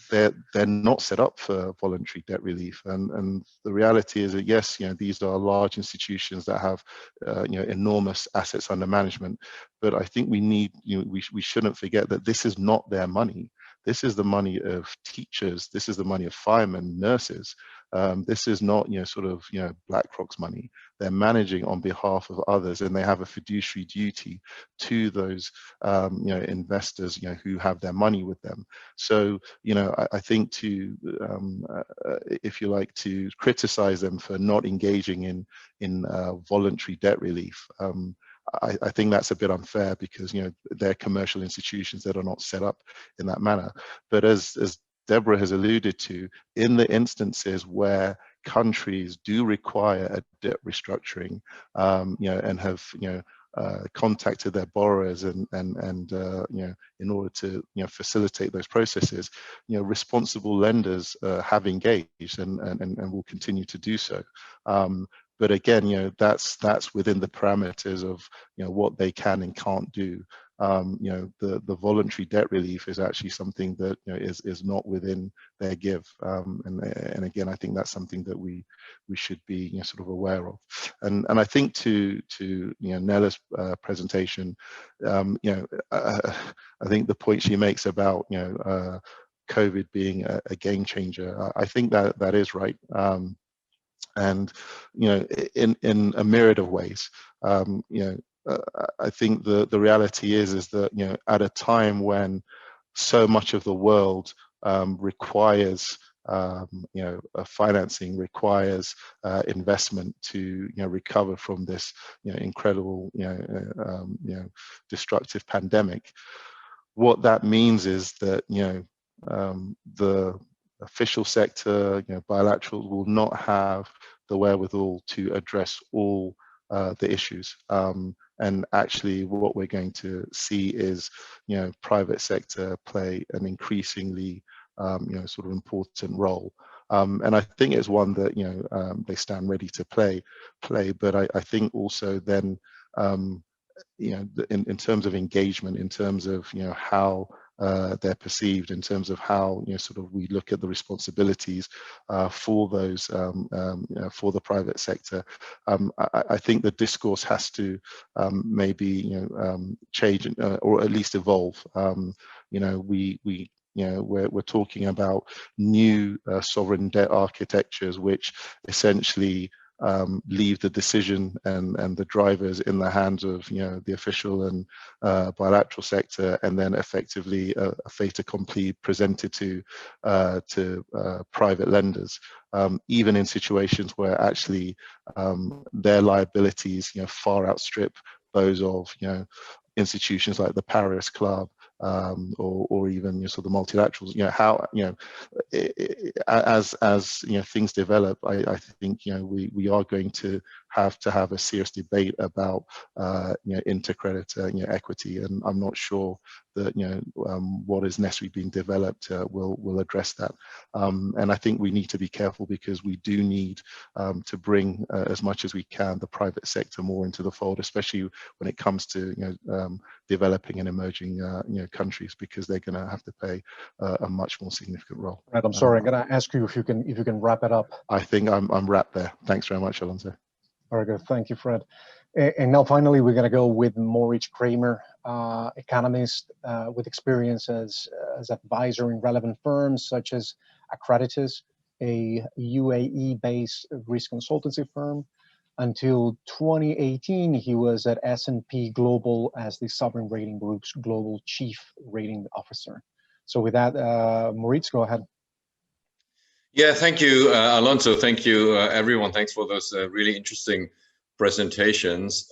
they're not set up for voluntary debt relief, and the reality is that yes, these are large institutions that have enormous assets under management, but I think we need we shouldn't forget that this is not their money. This is the money of teachers. This is the money of firemen, nurses. This is not BlackRock's money. They're managing on behalf of others, and they have a fiduciary duty to those investors who have their money with them. So I think to if you like, to criticize them for not engaging in voluntary debt relief, I think that's a bit unfair, because they're commercial institutions that are not set up in that manner. But as Deborah has alluded to, in the instances where countries do require a debt restructuring, and have contacted their borrowers and in order to facilitate those processes, responsible lenders have engaged and will continue to do so. But again, that's within the parameters of what they can and can't do. The voluntary debt relief is actually something that is not within their give, and again, I think that's something that we should be sort of aware of. And I think to Nella's presentation, I think the point she makes about COVID being a game changer, I think that is right. And in a myriad of ways, I think the reality is that at a time when so much of the world requires financing, requires investment to recover from this incredible destructive pandemic, what that means is that the official sector, bilaterals, will not have the wherewithal to address all the issues. And actually what we're going to see is private sector play an increasingly sort of important role. And I think it's one that they stand ready to play. But I think also then in terms of engagement, in terms of how they're perceived, in terms of how sort of we look at the responsibilities for those for the private sector, I think the discourse has to maybe change or at least evolve. We're talking about new sovereign debt architectures, which essentially leave the decision and the drivers in the hands of the official and bilateral sector, and then effectively a fait accompli presented to private lenders, even in situations where actually their liabilities far outstrip those of institutions like the Paris Club, or even sort of the multilaterals. As things develop, I think we are going to have a serious debate about intercreditor equity, and I'm not sure that what is necessarily being developed will address that. And I think we need to be careful, because we do need to bring as much as we can the private sector more into the fold, especially when it comes to developing and emerging countries, because they're going to have to play a much more significant role. Right, I'm sorry, I'm going to ask you if you can wrap it up. I think I'm wrapped there. Thanks very much, Alonso. Very good, thank you, Fred. And now finally, we're going to go with Moritz Kramer, economist with experience as advisor in relevant firms such as Accreditus, a UAE-based risk consultancy firm. Until 2018, he was at S&P Global as the Sovereign Rating Group's Global Chief Rating Officer. So with that, Moritz, go ahead. Yeah, thank you, Alonso. Thank you, everyone. Thanks for those really interesting presentations.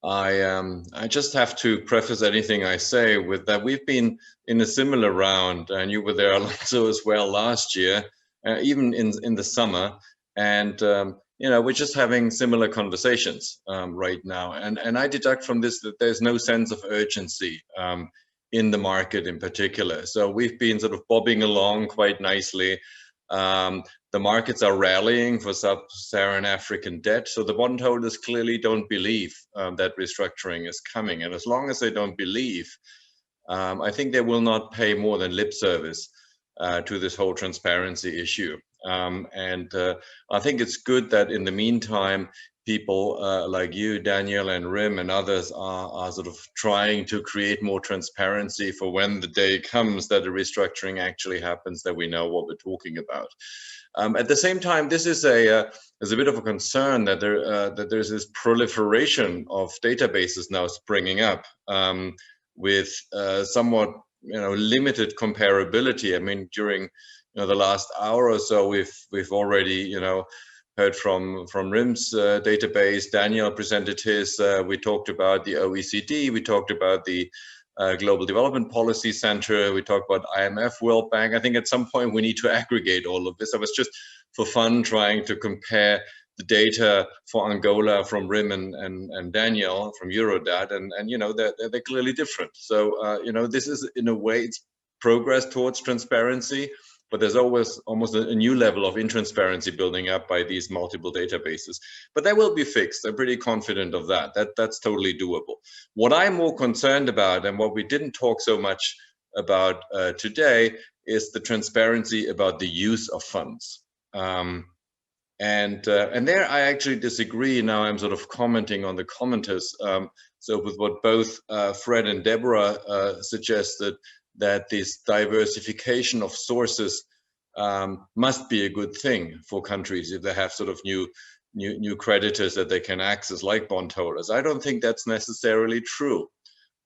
I just have to preface anything I say with that we've been in a similar round, and you were there, Alonso, as well last year, even in the summer, and you know, we're just having similar conversations right now, and I deduct from this that there's no sense of urgency in the market in particular. So we've been sort of bobbing along quite nicely. The markets are rallying for sub-Saharan African debt. So the bondholders clearly don't believe that restructuring is coming. And as long as they don't believe, I think they will not pay more than lip service to this whole transparency issue. I think it's good that in the meantime, people like you, Daniel, and Rim, and others are sort of trying to create more transparency for when the day comes that a restructuring actually happens, that we know what we're talking about. At the same time, this is there's a bit of a concern that there's this proliferation of databases now springing up with somewhat limited comparability. I mean, during the last hour or so, we've already heard from Rim's database. Daniel presented his. We talked about the OECD. We talked about the Global Development Policy Center. We talked about IMF, World Bank. I think at some point we need to aggregate all of this. I was just for fun trying to compare the data for Angola from Rim and Daniel from Eurodad, and they're clearly different. So this is, in a way, it's progress towards transparency, but there's always almost a new level of intransparency building up by these multiple databases. But that will be fixed. I'm pretty confident of that. That's totally doable. What I'm more concerned about, and what we didn't talk so much about today, is the transparency about the use of funds. And there I actually disagree. Now I'm sort of commenting on the commenters. So with what both Fred and Deborah suggested, that this diversification of sources must be a good thing for countries if they have sort of new creditors that they can access, like bondholders. I don't think that's necessarily true,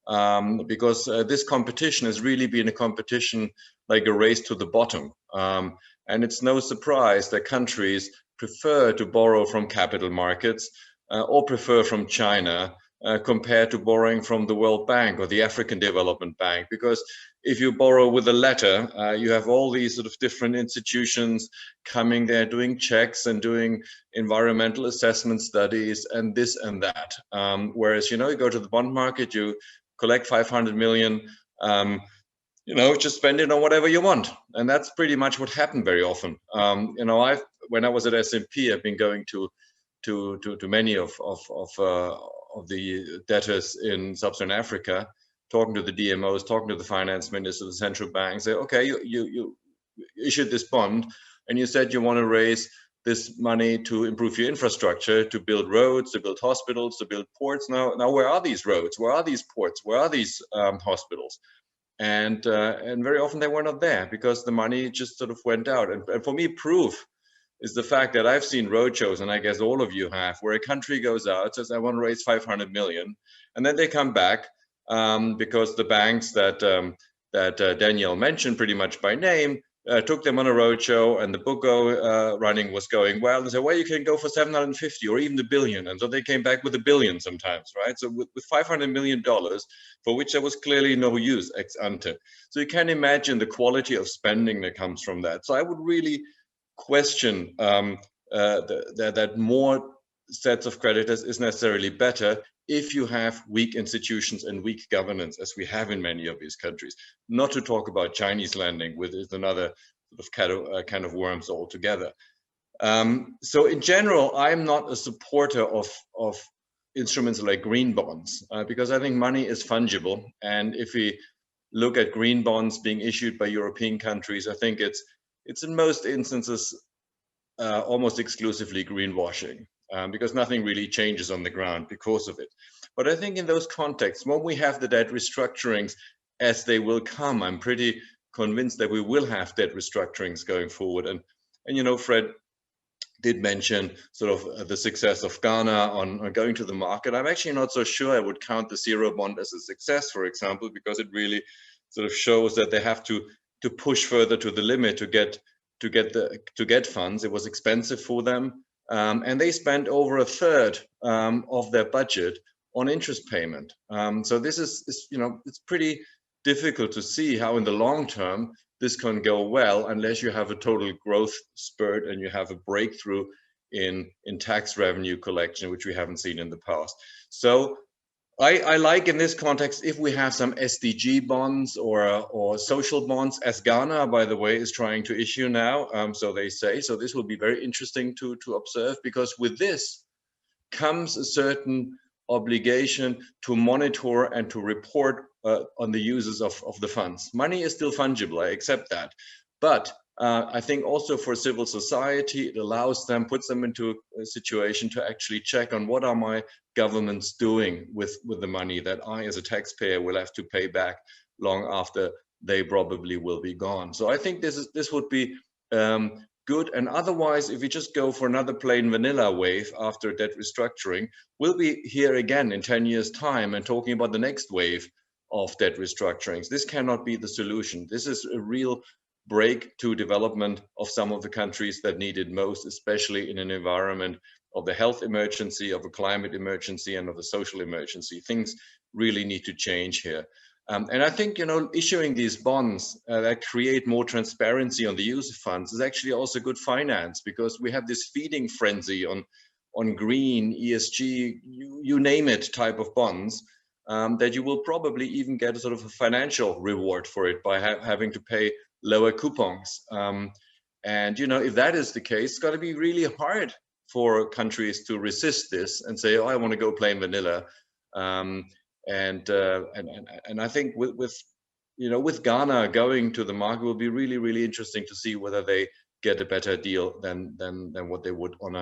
because this competition has really been a competition like a race to the bottom. And it's no surprise that countries prefer to borrow from capital markets or prefer from China compared to borrowing from the World Bank or the African Development Bank, because if you borrow with a letter, you have all these sort of different institutions coming there doing checks and doing environmental assessment studies and this and that. Whereas, you go to the bond market, you collect 500 million, just spend it on whatever you want. And that's pretty much what happened very often. When I was at S&P, I've been going to many of the debtors in Sub-Saharan Africa, talking to the DMOs, talking to the finance minister, the central bank, say, okay, you issued this bond and you said you want to raise this money to improve your infrastructure, to build roads, to build hospitals, to build ports. Now where are these roads? Where are these ports? Where are these hospitals? And very often they were not there because the money just sort of went out. And for me, proof is the fact that I've seen roadshows, and I guess all of you have, where a country goes out, says, I want to raise 500 million. And then they come back because the banks that Daniel mentioned pretty much by name took them on a roadshow, and the book running was going well. And said, well, you can go for 750 or even $1 billion. And so they came back with $1 billion sometimes, right? So with $500 million, for which there was clearly no use ex ante. So you can imagine the quality of spending that comes from that. So I would really question that more sets of creditors is necessarily better if you have weak institutions and weak governance, as we have in many of these countries. Not to talk about Chinese lending, which is another sort of kind of worms altogether. So in general, I'm not a supporter of instruments like green bonds, because I think money is fungible. And if we look at green bonds being issued by European countries, I think it's in most instances almost exclusively greenwashing, because nothing really changes on the ground because of it. But I think in those contexts, when we have the debt restructurings as they will come, I'm pretty convinced that we will have debt restructurings going forward. And Fred did mention sort of the success of Ghana on going to the market. I'm actually not so sure I would count the zero bond as a success, for example, because it really sort of shows that they have to push further to the limit to get funds. It was expensive for them, and they spent over a third of their budget on interest payment. So this is, you know, it's pretty difficult to see how in the long term this can go well unless you have a total growth spurt and you have a breakthrough in tax revenue collection, which we haven't seen in the past. So I like in this context if we have some SDG bonds or social bonds, as Ghana, by the way, is trying to issue now. So they say. So this will be very interesting to observe, because with this comes a certain obligation to monitor and to report on the uses of the funds. Money is still fungible, I accept that. But I think also for civil society, it allows them, puts them into a situation to actually check on what are my governments doing with the money that I as a taxpayer will have to pay back long after they probably will be gone. So I think this would be good. And otherwise, if we just go for another plain vanilla wave after debt restructuring, we'll be here again in 10 years' time and talking about the next wave of debt restructurings. This cannot be the solution. This is a real break to development of some of the countries that need it most, especially in an environment of the health emergency, of a climate emergency, and of a social emergency. Things really need to change here. And I think, you know, issuing these bonds that create more transparency on the use of funds is actually also good finance, because we have this feeding frenzy on green, ESG, you name it, type of bonds, that you will probably even get a sort of a financial reward for it by having to pay lower coupons. And, you know, if that is the case, it's got to be really hard for countries to resist this and say, oh, I want to go plain vanilla. And I think with Ghana going to the market will be really, really interesting to see whether they get a better deal than what they would on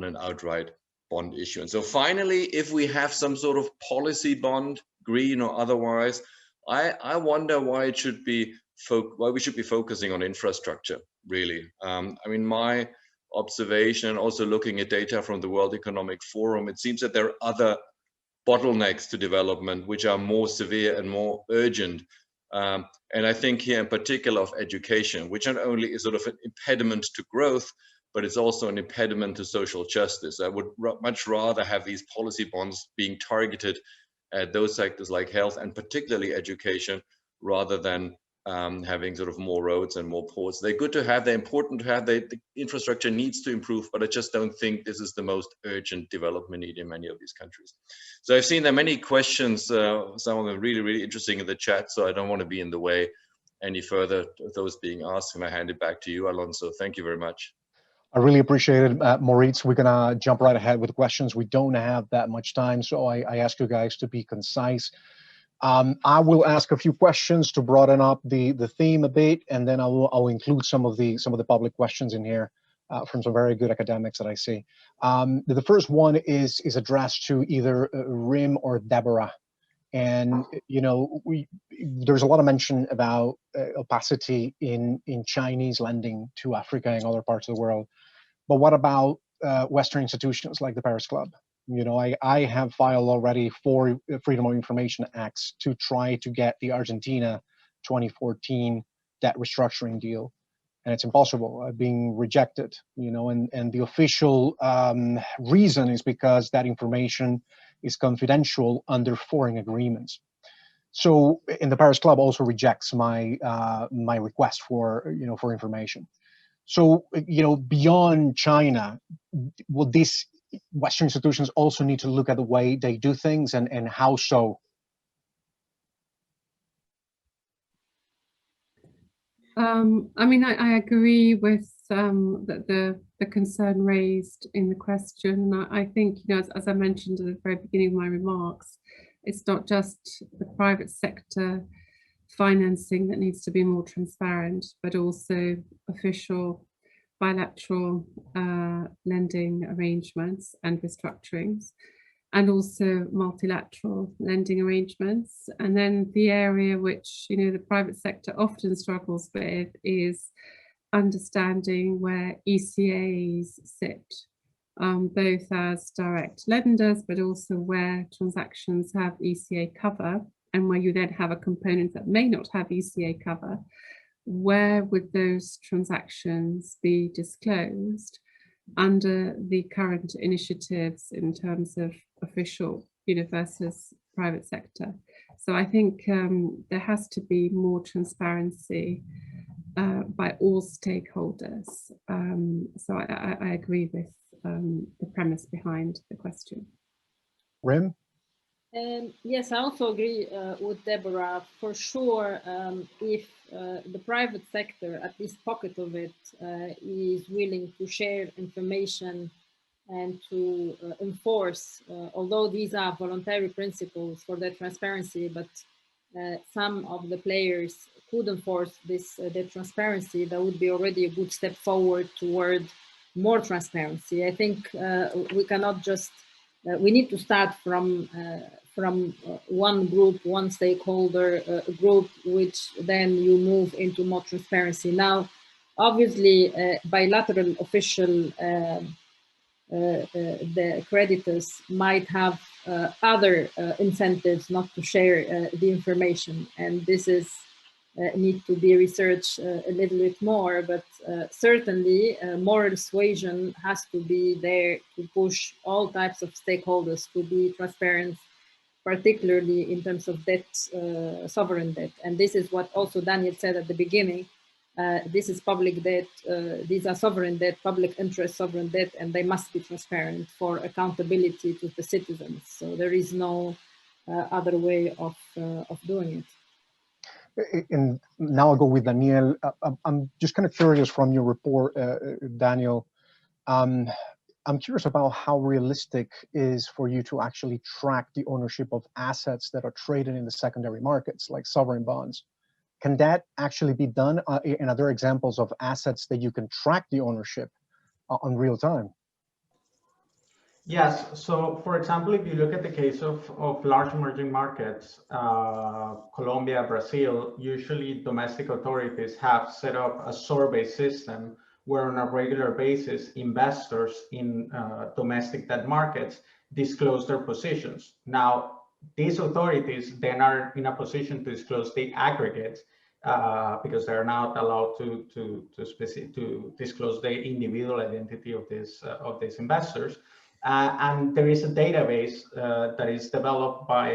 an outright bond issue. And so finally, if we have some sort of policy bond, green or otherwise, I wonder why it should be why we should be focusing on infrastructure, really. I mean, my observation, and also looking at data from the World Economic Forum, it seems that there are other bottlenecks to development which are more severe and more urgent. And I think here in particular of education, which not only is sort of an impediment to growth, but it's also an impediment to social justice. I would much rather have these policy bonds being targeted at those sectors like health and particularly education, rather than having sort of more roads and more ports. They're good to have, they're important to have, the infrastructure needs to improve, but I just don't think this is the most urgent development need in many of these countries. So I've seen there are many questions, some of them really, really interesting in the chat, so I don't want to be in the way any further of those being asked, and I hand it back to you, Alonso. Thank you very much. I really appreciate it, Moritz. We're gonna jump right ahead with the questions. We don't have that much time, so I ask you guys to be concise. I will ask a few questions to broaden up the theme a bit, and then I'll include some of the public questions in here from some very good academics that I see. The first one is addressed to either Rim or Deborah, and you know, there's a lot of mention about opacity in Chinese lending to Africa and other parts of the world, but what about Western institutions like the Paris Club? You know, I have filed already 4 Freedom of Information Acts to try to get the Argentina 2014 debt restructuring deal, and it's impossible, being rejected, you know, and the official reason is because that information is confidential under foreign agreements. So, and the Paris Club also rejects my my request for, you know, for information. So, you know, beyond China, will these Western institutions also need to look at the way they do things, and how so? I mean, I agree with the concern raised in the question. I think, you know, as I mentioned at the very beginning of my remarks, it's not just the private sector financing that needs to be more transparent, but also official bilateral lending arrangements and restructurings, and also multilateral lending arrangements. And then the area which, you know, the private sector often struggles with is understanding where ECAs sit, both as direct lenders, but also where transactions have ECA cover, and where you then have a component that may not have ECA cover. Where would those transactions be disclosed under the current initiatives in terms of official versus private sector. So I think there has to be more transparency by all stakeholders. So I agree with the premise behind the question. Rim? Yes, I also agree with Deborah. For sure, if the private sector, at least pocket of it, is willing to share information and to enforce, although these are voluntary principles for their transparency, but some of the players could enforce this their transparency, that would be already a good step forward toward more transparency. I think we cannot just, we need to start from one group, one stakeholder group, which then you move into more transparency. Now, obviously, bilateral official the creditors might have other incentives not to share the information, and this is need to be researched a little bit more, but certainly moral suasion has to be there to push all types of stakeholders to be transparent, particularly in terms of debt, sovereign debt. And this is what also Daniel said at the beginning. This is public debt, these are sovereign debt, public interest sovereign debt, and they must be transparent for accountability to the citizens. So there is no other way of doing it. And now I'll go with Daniel. I'm just kind of curious from your report, Daniel. I'm curious about how realistic is for you to actually track the ownership of assets that are traded in the secondary markets, like sovereign bonds. Can that actually be done? And are there examples of assets that you can track the ownership on real time? Yes. So, for example, if you look at the case of large emerging markets, Colombia, Brazil, usually domestic authorities have set up a survey system where on a regular basis, investors in domestic debt markets disclose their positions. Now, these authorities then are in a position to disclose the aggregates because they're not allowed to disclose the individual identity of these investors. And there is a database that is developed by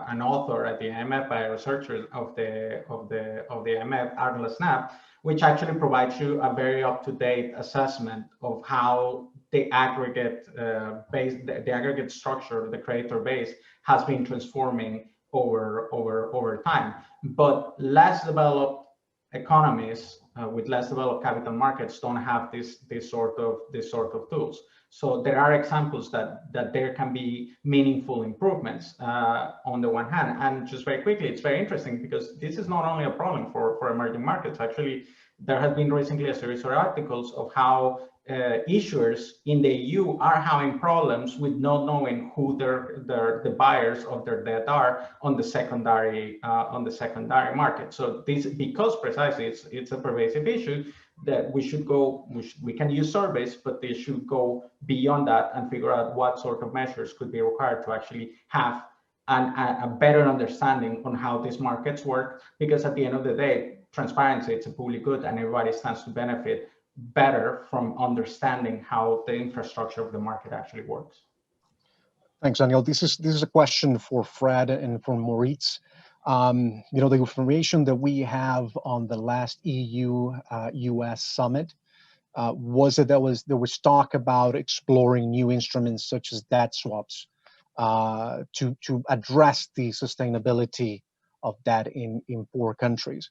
an author at the IMF, by a researcher of the IMF, Arnold Snap, which actually provides you a very up-to-date assessment of how the aggregate the aggregate structure of the creditor base has been transforming over time. But less developed economies with less developed capital markets don't have this sort of tools. So there are examples that there can be meaningful improvements on the one hand. And just very quickly, it's very interesting because this is not only a problem for emerging markets. Actually, there has been recently a series of articles of how issuers in the EU are having problems with not knowing who the buyers of their debt are on the secondary market. So this, because precisely it's a pervasive issue, that we can use surveys, but they should go beyond that and figure out what sort of measures could be required to actually have a better understanding on how these markets work. Because at the end of the day, transparency, it's a public good, and everybody stands to benefit better from understanding how the infrastructure of the market actually works. Thanks, Daniel. This is a question for Fred and for Moritz. You know, the information that we have on the last EU-US summit was that there was talk about exploring new instruments such as debt swaps to address the sustainability of debt in poor countries.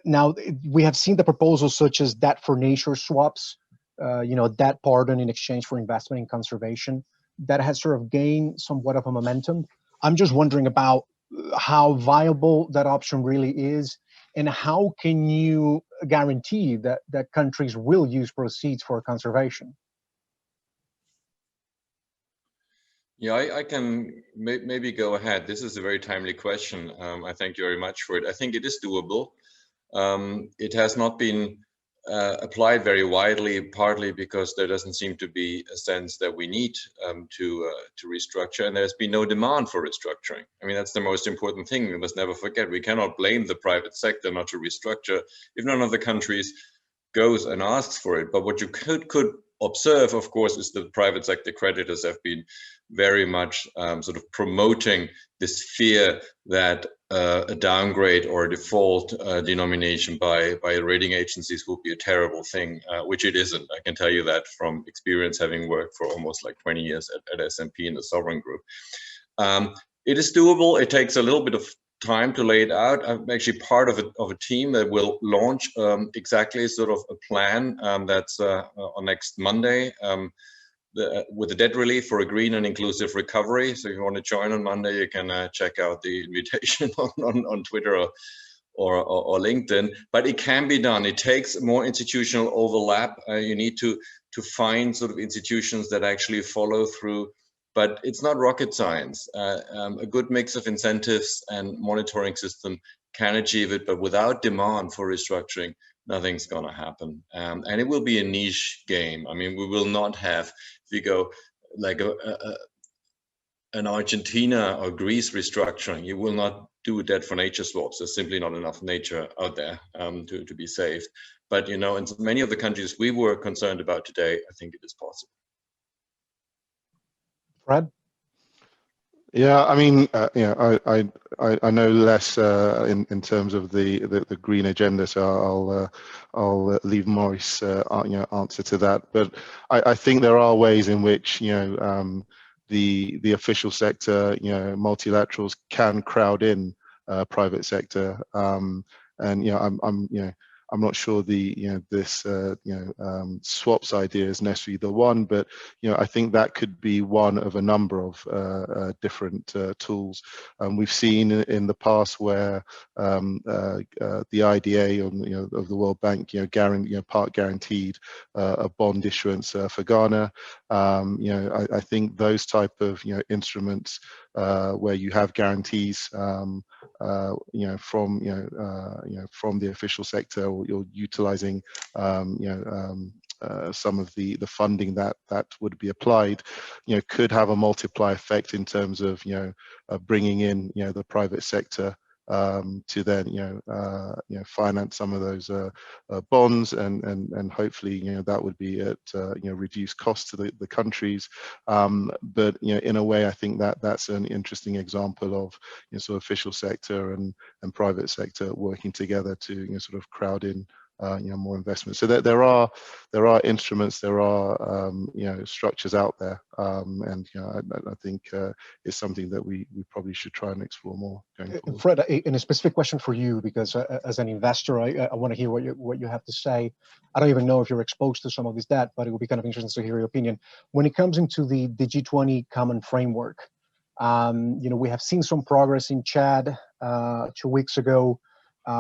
Now, we have seen the proposals such as debt for nature swaps, you know, debt pardon in exchange for investment in conservation, that has sort of gained somewhat of a momentum. I'm just wondering about how viable that option really is, and how can you guarantee that countries will use proceeds for conservation? Yeah, I can maybe go ahead. This is a very timely question. I thank you very much for it. I think it is doable. It has not been applied very widely, partly because there doesn't seem to be a sense that we need to restructure, and there's been no demand for restructuring. I mean, that's the most important thing. We must never forget, we cannot blame the private sector not to restructure if none of the countries goes and asks for it. But what you could observe, of course, is the private sector creditors have been very much sort of promoting this fear that a downgrade or a default denomination by rating agencies will be a terrible thing, which it isn't. I can tell you that from experience, having worked for almost like 20 years at S&P in the sovereign group. It is doable. It takes a little bit of time to lay it out. I'm actually part of a team that will launch exactly sort of a plan that's on next Monday with the debt relief for a green and inclusive recovery. So if you want to join on Monday, you can check out the invitation on Twitter or LinkedIn. But it can be done. It takes more institutional overlap. You need to find sort of institutions that actually follow through. But it's not rocket science. A good mix of incentives and monitoring system can achieve it, but without demand for restructuring, nothing's going to happen. And it will be a niche game. I mean, we will not have, if you go like an Argentina or Greece restructuring, you will not do debt for nature swaps. There's simply not enough nature out there to be saved. But, you know, in many of the countries we were concerned about today, I think it is possible. Fred? Yeah, I mean, I know less in terms of the green agenda, so I'll leave Maurice answer to that. But I think there are ways in which the official sector, multilaterals can crowd in private sector, and I'm not sure this swaps idea is necessarily the one, but I think that could be one of a number of different tools. We've seen in the past where the IDA of the World Bank part guaranteed a bond issuance for Ghana. I think those type of instruments where you have guarantees from the official sector, or you're utilizing some of the funding that would be applied, could have a multiply effect in terms of bringing in the private sector to then finance some of those bonds, and hopefully that would be at reduced cost to the countries. But in a way, I think that's an interesting example of sort of official sector and private sector working together to sort of crowd in more investment. So there are instruments, there are structures out there, and I think it's something that we probably should try and explore more going forward. Fred, in a specific question for you, because as an investor, I want to hear what you have to say. I don't even know if you're exposed to some of this debt, but it will be kind of interesting to hear your opinion. When it comes into the G20 common framework, we have seen some progress in Chad 2 weeks ago.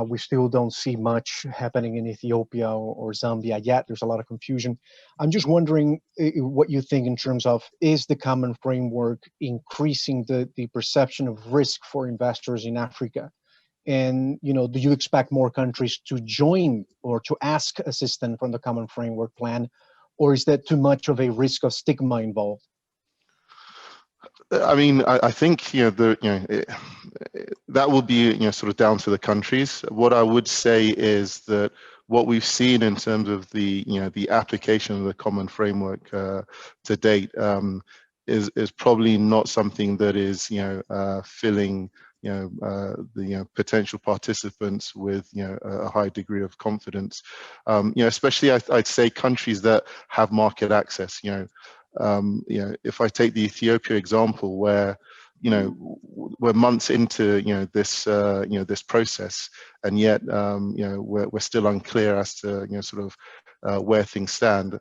We still don't see much happening in Ethiopia or Zambia yet. There's a lot of confusion. I'm just wondering what you think in terms of, is the common framework increasing the perception of risk for investors in Africa? And, do you expect more countries to join or to ask assistance from the common framework plan? Or is that too much of a risk of stigma involved? I mean, I think that will be sort of down to the countries. What I would say is that what we've seen in terms of the application of the common framework to date is probably not something that is filling the potential participants with a high degree of confidence. Especially I'd say countries that have market access. If I take the Ethiopia example, where we're months into this process, and yet we're still unclear as to sort of where things stand.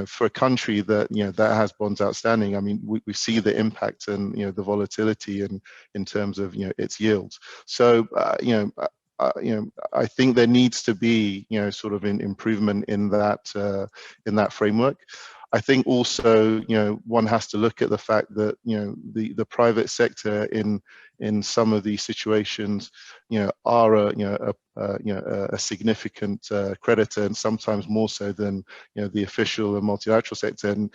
For a country that that has bonds outstanding, I mean, we see the impact and the volatility in terms of its yields. So I think there needs to be sort of an improvement in that framework. I think also, one has to look at the fact that, the private sector in in some of these situations, are a significant creditor, and sometimes more so than the official and multilateral sector. And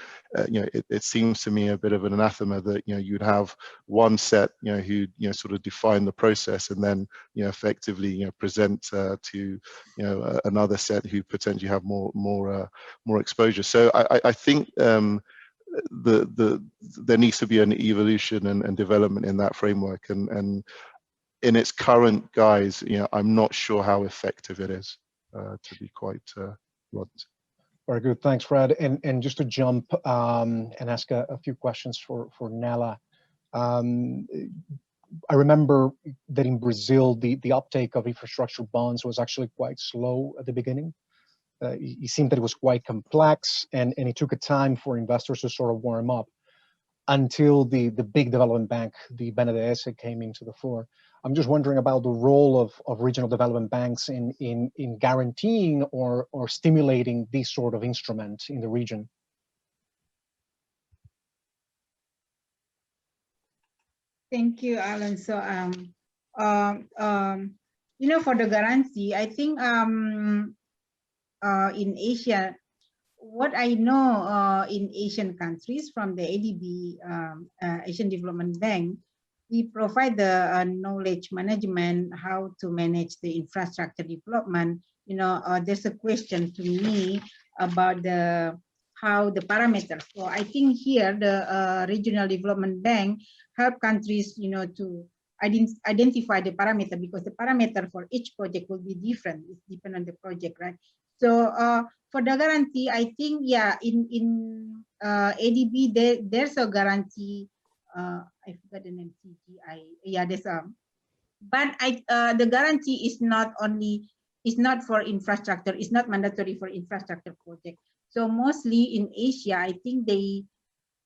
it seems to me a bit of an anathema that you'd have one set who sort of define the process, and then effectively present to another set who potentially have more exposure. So I think there needs to be an evolution and development in that framework, and in its current guise, I'm not sure how effective it is, to be quite blunt. Very good, thanks, Fred. And just to jump and ask a few questions for Nella. I remember that in Brazil, the uptake of infrastructure bonds was actually quite slow at the beginning. It seemed that it was quite complex, and it took a time for investors to sort of warm up until the big development bank, the BNDES, came into the fore. I'm just wondering about the role of regional development banks in guaranteeing or stimulating this sort of instrument in the region. Thank you, Alonso. For the guarantee, I think in Asia, what I know in Asian countries from the ADB, Asian Development Bank, we provide the knowledge management, how to manage the infrastructure development. There's a question to me about how the parameters. So I think here the Regional Development Bank help countries, to identify the parameter, because the parameter for each project will be different. It depends on the project, right? So for the guarantee, I think, yeah, in ADB, there's a guarantee. I forgot the name, CGI. Yeah, there's a. But the guarantee is not for infrastructure. It's not mandatory for infrastructure project. So mostly in Asia, I think they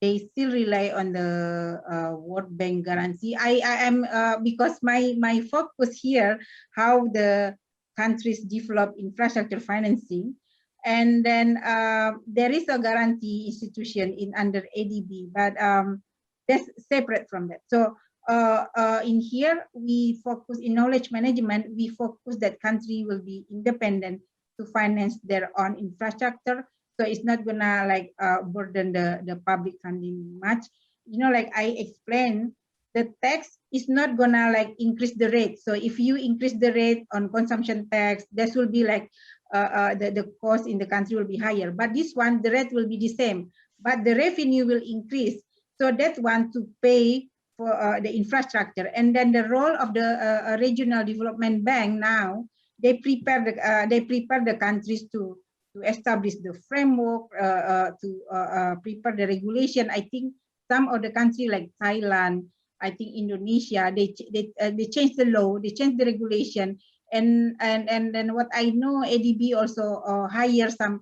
still rely on the World Bank guarantee. I am because my focus here, how the countries develop infrastructure financing, and then there is a guarantee institution under ADB, but that's separate from that. So in here we focus in knowledge management. We focus that country will be independent to finance their own infrastructure. So it's not gonna burden the public funding much. Like I explained, the tax is not gonna increase the rate. So if you increase the rate on consumption tax, this will be the cost in the country will be higher. But this one, the rate will be the same, but the revenue will increase. So that one to pay for the infrastructure. And then the role of the Regional Development Bank now, they prepare the countries to establish the framework, to prepare the regulation. I think some of the countries like Thailand, I think Indonesia, they change the law, they change the regulation, and then what I know, ADB also hire some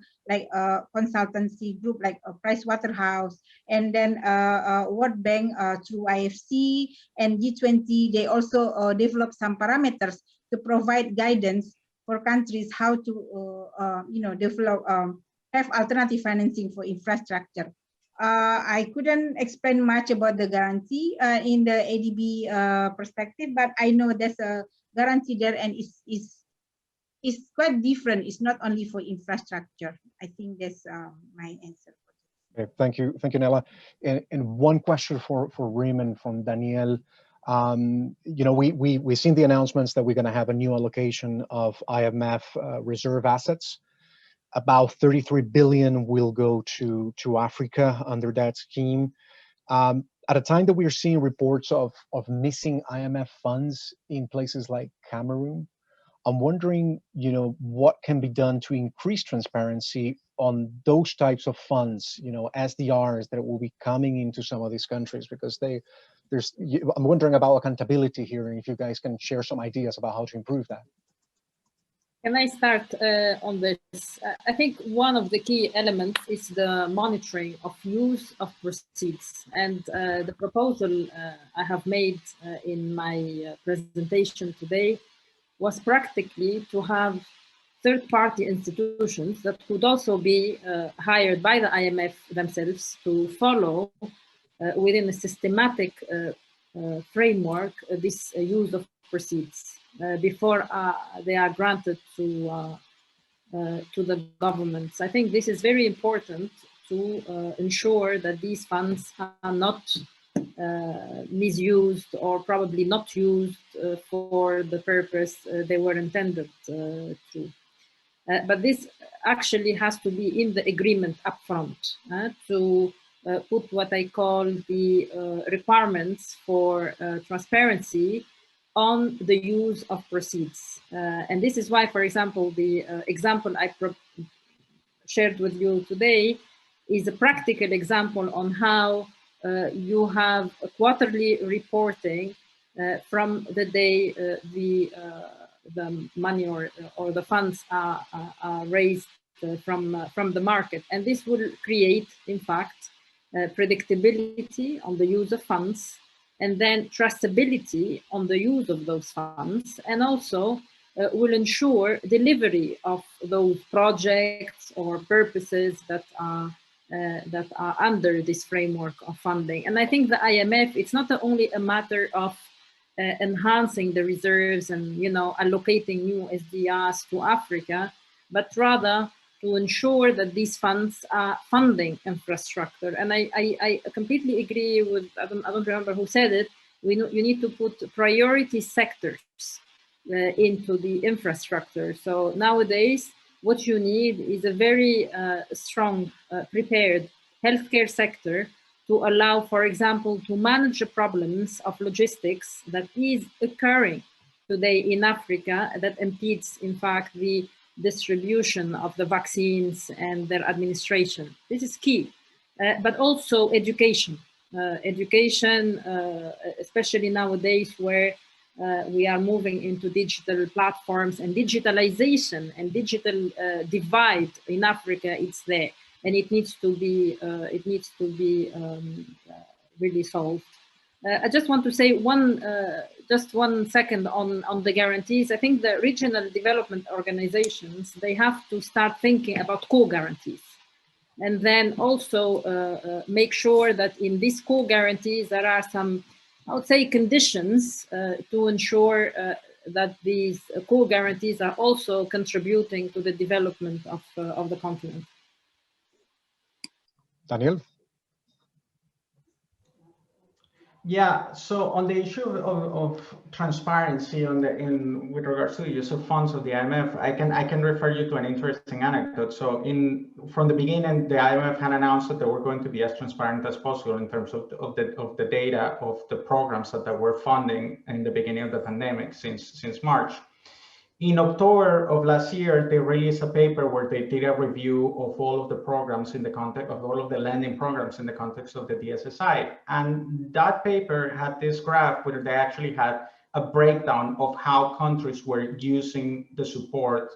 consultancy group like Pricewaterhouse, and then World Bank through IFC and G20. They also develop some parameters to provide guidance for countries how to develop, have alternative financing for infrastructure. I couldn't explain much about the guarantee in the ADB perspective, but I know there's a guarantee there, and it's quite different. It's not only for infrastructure. I think that's my answer. Okay, thank you, Nella. And one question for Raymond from Daniel. We've seen the announcements that we're going to have a new allocation of IMF reserve assets. About 33 billion will go to Africa under that scheme. At a time that we are seeing reports of missing IMF funds in places like Cameroon, I'm wondering, what can be done to increase transparency on those types of funds, SDRs that will be coming into some of these countries, because I'm wondering about accountability here, and if you guys can share some ideas about how to improve that. Can I start on this? I think one of the key elements is the monitoring of use of proceeds. And the proposal I have made in my presentation today was practically to have third-party institutions that could also be hired by the IMF themselves to follow within a systematic framework this use of proceeds before they are granted to the governments. I think this is very important to ensure that these funds are not misused or probably not used for the purpose they were intended to. But this actually has to be in the agreement upfront to put what I call the requirements for transparency on the use of proceeds. And this is why, for example, the example I shared with you today is a practical example on how you have a quarterly reporting from the day the money or the funds are raised from the market. And this will create, in fact, predictability on the use of funds, and then trustability on the use of those funds, and also will ensure delivery of those projects or purposes that are under this framework of funding. And I think the IMF, it's not only a matter of enhancing the reserves and allocating new SDRs to Africa, but rather to ensure that these funds are funding infrastructure. And I completely agree with, I don't remember who said it, you need to put priority sectors into the infrastructure. So nowadays, what you need is a very strong, prepared healthcare sector to allow, for example, to manage the problems of logistics that is occurring today in Africa that impedes, in fact, the distribution of the vaccines and their administration. This is key, but also education. Education, especially nowadays where we are moving into digital platforms and digitalization and digital divide in Africa, it's there. And it needs to be really solved. I just want to say just 1 second on the guarantees. I think the regional development organizations, they have to start thinking about co-guarantees, and then also make sure that in these co-guarantees there are some, I would say, conditions to ensure that these co-guarantees are also contributing to the development of the continent. Daniel? Yeah, so on the issue of transparency with regards to the use of funds of the IMF, I can refer you to an interesting anecdote. So from the beginning, the IMF had announced that they were going to be as transparent as possible in terms of the data of the programs that they were funding in the beginning of the pandemic since March. In October of last year, they released a paper where they did a review of all of the programs in the context of all of the lending programs in the context of the DSSI. And that paper had this graph where they actually had a breakdown of how countries were using the support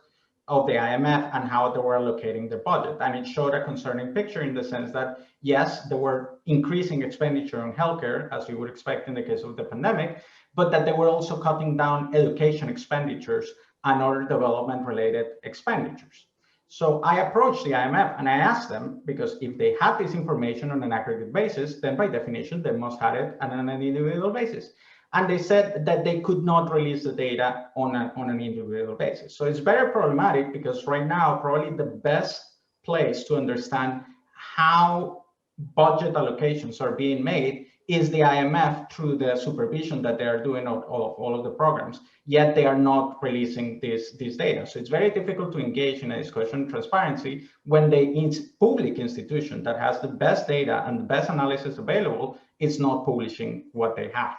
of the IMF and how they were allocating their budget. And it showed a concerning picture in the sense that, yes, they were increasing expenditure on healthcare, as you would expect in the case of the pandemic, but that they were also cutting down education expenditures and other development-related expenditures. So I approached the IMF and I asked them, because if they had this information on an aggregate basis, then by definition, they must have it on an individual basis. And they said that they could not release the data on an individual basis. So it's very problematic because right now, probably the best place to understand how budget allocations are being made is the IMF through the supervision that they are doing of all of the programs, yet they are not releasing this data. So it's very difficult to engage in a discussion on transparency when the public institution that has the best data and the best analysis available is not publishing what they have.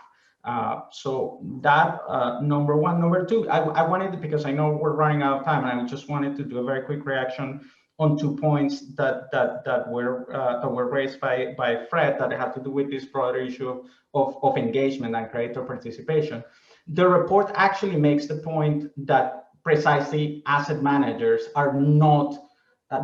So that number one. Number two, I wanted to, because I know we're running out of time, and I just wanted to do a very quick reaction on 2 points that were raised by Fred that had to do with this broader issue of engagement and creditor participation. The report actually makes the point that precisely asset managers are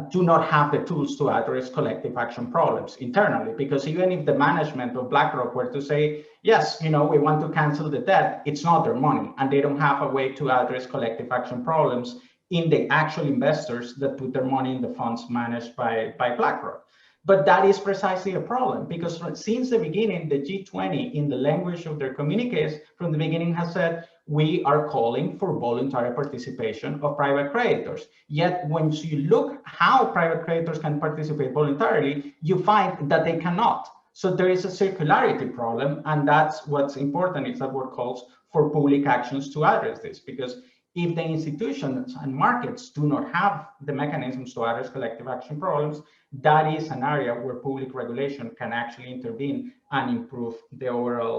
do not have the tools to address collective action problems internally, because even if the management of BlackRock were to say, yes, we want to cancel the debt, it's not their money, and they don't have a way to address collective action problems in the actual investors that put their money in the funds managed by BlackRock. But that is precisely a problem, because since the beginning, the G20, in the language of their communiques, from the beginning has said, we are calling for voluntary participation of private creditors. Yet, when you look how private creditors can participate voluntarily, you find that they cannot. So there is a circularity problem, and that's what's important, is that what calls for public actions to address this, because if the institutions and markets do not have the mechanisms to address collective action problems, that is an area where public regulation can actually intervene and improve the overall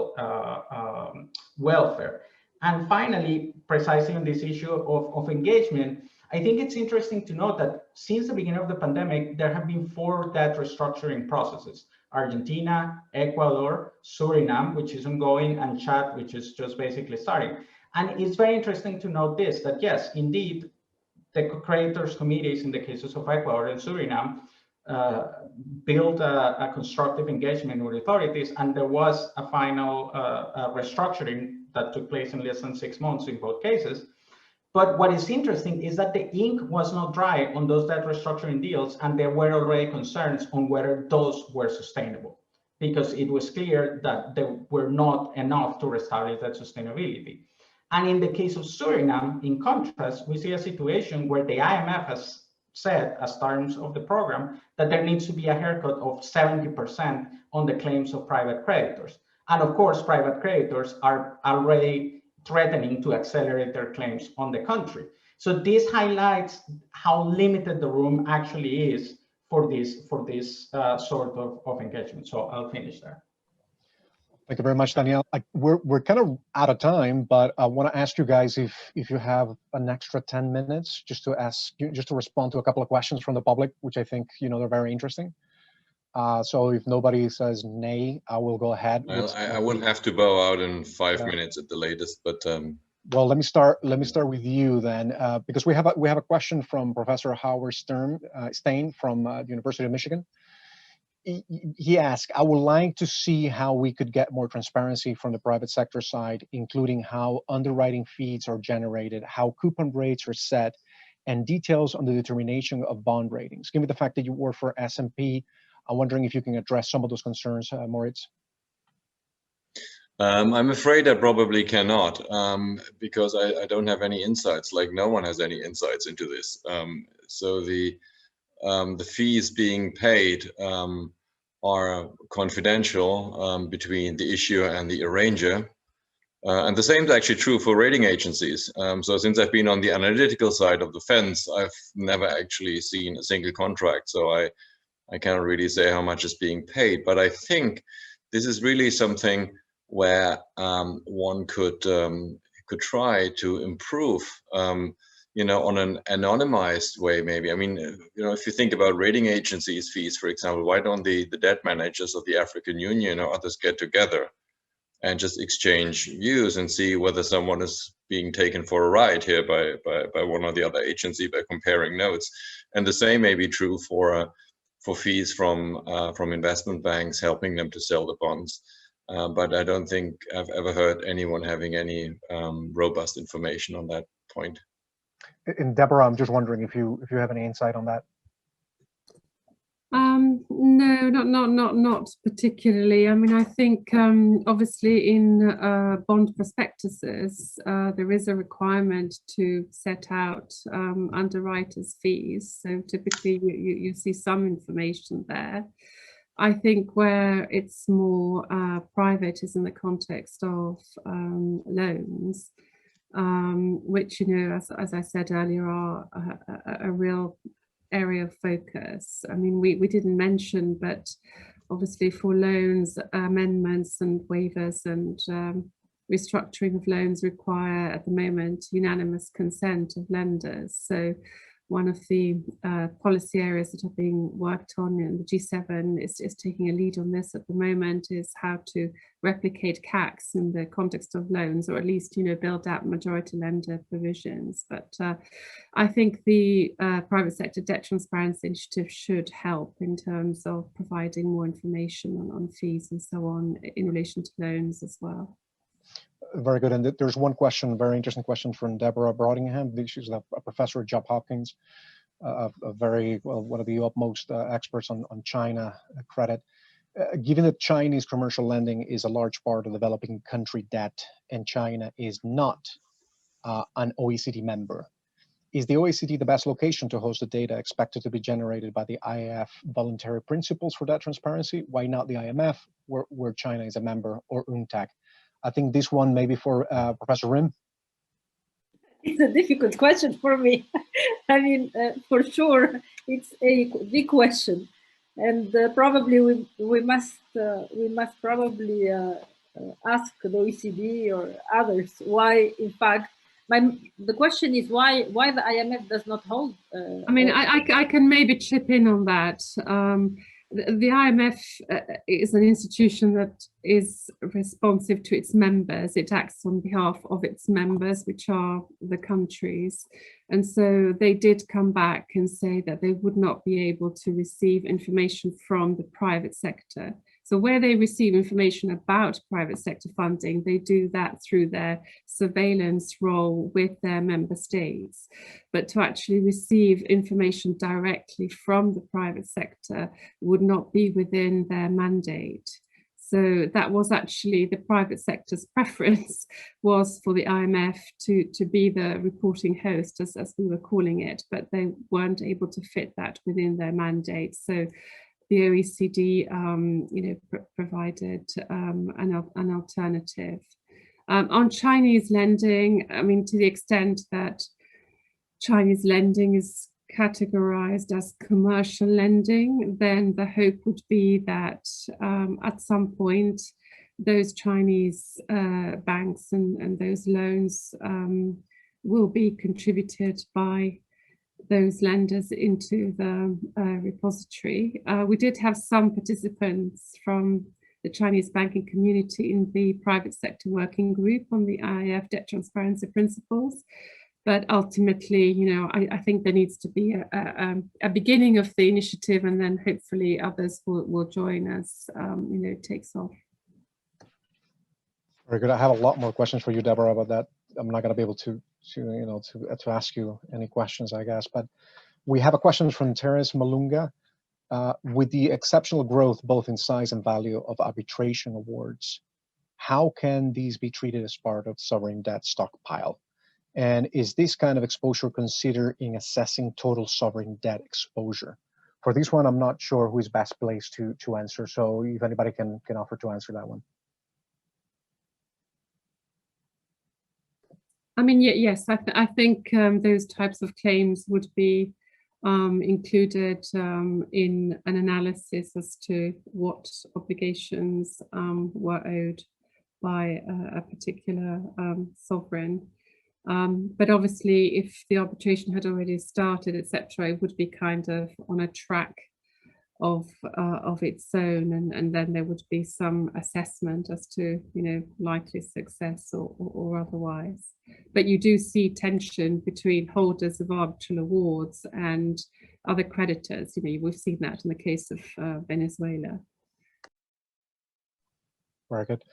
welfare. And finally, precisely on this issue of engagement, I think it's interesting to note that since the beginning of the pandemic, there have been 4 debt restructuring processes: Argentina, Ecuador, Suriname, which is ongoing, and Chad, which is just basically starting. And it's very interesting to note this, that yes, indeed, the creditors committees in the cases of Ecuador and Suriname built a constructive engagement with authorities, and there was a final restructuring that took place in less than 6 months in both cases. But what is interesting is that the ink was not dry on those debt restructuring deals, and there were already concerns on whether those were sustainable, because it was clear that they were not enough to reestablish that sustainability. And in the case of Suriname, in contrast, we see a situation where the IMF has said, as terms of the program, that there needs to be a haircut of 70% on the claims of private creditors. And of course, private creditors are already threatening to accelerate their claims on the country. So this highlights how limited the room actually is for this sort of engagement. So I'll finish there. Thank you very much, Daniel. We're kind of out of time, but I want to ask you guys if you have an extra 10 minutes just to respond to a couple of questions from the public, which I think they're very interesting. So if nobody says nay, I will go ahead. I wouldn't have to bow out in 5 minutes at the latest, but well, let me start with you then, because we have a question from Professor Howard Stein from the University of Michigan. He asked, I would like to see how we could get more transparency from the private sector side, including how underwriting fees are generated, how coupon rates are set, and details on the determination of bond ratings. Given the fact that you work for S&P, I'm wondering if you can address some of those concerns, Moritz. I'm afraid I probably cannot, because I don't have any insights, like no one has any insights into this. So the fees being paid are confidential between the issuer and the arranger. And the same is actually true for rating agencies. So since I've been on the analytical side of the fence, I've never actually seen a single contract. So I can't really say how much is being paid. But I think this is really something where one could try to improve on an anonymized way, maybe. I mean, if you think about rating agencies' fees, for example, why don't the debt managers of the African Union or others get together and just exchange views and see whether someone is being taken for a ride here by one or the other agency by comparing notes? And the same may be true for fees from investment banks helping them to sell the bonds. But I don't think I've ever heard anyone having any robust information on that point. And Deborah, I'm just wondering if you have any insight on that. No, not particularly. I mean, I think obviously in bond prospectuses, there is a requirement to set out underwriters' fees. So typically you see some information there. I think where it's more private is in the context of loans, which, as I said earlier, are a real area of focus. I mean, we didn't mention, but obviously for loans, amendments and waivers and restructuring of loans require at the moment unanimous consent of lenders. So one of the policy areas that are being worked on in the G7 is taking a lead on this at the moment, is how to replicate CACs in the context of loans, or at least, build out majority lender provisions. But I think the private sector debt transparency initiative should help in terms of providing more information on fees and so on in relation to loans as well. Very good. And there's one question, very interesting question from Deborah Brodingham. She's a professor at Johns Hopkins. a very, well, one of the utmost experts on China credit. Given that Chinese commercial lending is a large part of developing country debt and China is not an OECD member, is the OECD the best location to host the data expected to be generated by the IMF voluntary principles for debt transparency? Why not the IMF, where China is a member, or UNTAC? I think this one maybe for Professor Rim. It's a difficult question for me. I mean, for sure, it's a big question, and probably we must probably ask the OECD or others why, in fact, the question is why the IMF does not hold. I mean, I can maybe chip in on that. The IMF is an institution that is responsive to its members. It acts on behalf of its members, which are the countries. And so they did come back and say that they would not be able to receive information from the private sector. So where they receive information about private sector funding, they do that through their surveillance role with their member states. But to actually receive information directly from the private sector would not be within their mandate. So that was actually the private sector's preference, was for the IMF to be the reporting host, as we were calling it, but they weren't able to fit that within their mandate. So the OECD, provided an alternative. On Chinese lending, I mean, to the extent that Chinese lending is categorized as commercial lending, then the hope would be that at some point those Chinese banks and those loans will be contributed by those lenders into the repository. We did have some participants from the Chinese banking community in the private sector working group on the IIF debt transparency principles. But ultimately, I think there needs to be a beginning of the initiative, and then hopefully others will join as it takes off. Very good. I have a lot more questions for you, Deborah, about that. I'm not going to be able to ask you any questions, I guess. But we have a question from Teres Malunga. With the exceptional growth, both in size and value of arbitration awards, how can these be treated as part of sovereign debt stockpile? And is this kind of exposure considered in assessing total sovereign debt exposure? For this one, I'm not sure who is best placed to answer. So if anybody can offer to answer that one. I mean, yes, I think those types of claims would be included in an analysis as to what obligations were owed by a particular sovereign. But obviously, if the arbitration had already started, etc., it would be kind of on a track of its own, and then there would be some assessment as to likely success or otherwise. But you do see tension between holders of arbitral awards and other creditors. We've seen that in the case of Venezuela. Very good.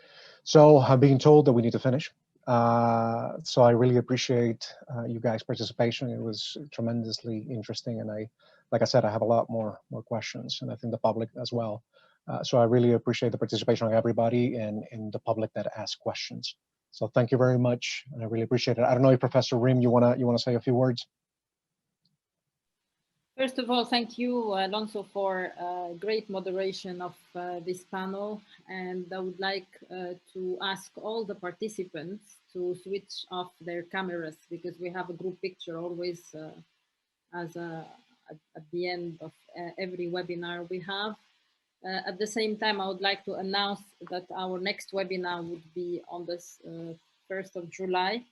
So I'm being told that we need to finish. So I really appreciate you guys' participation. It was tremendously interesting, and like I said, I have a lot more questions, and I think the public as well. So I really appreciate the participation of everybody and the public that asked questions. So thank you very much, and I really appreciate it. I don't know if Professor Rim, you wanna say a few words? First of all, thank you, Alonso, for great moderation of this panel. And I would like to ask all the participants to switch off their cameras, because we have a group picture always at the end of every webinar we have. At the same time, I would like to announce that our next webinar would be on the 1st of July.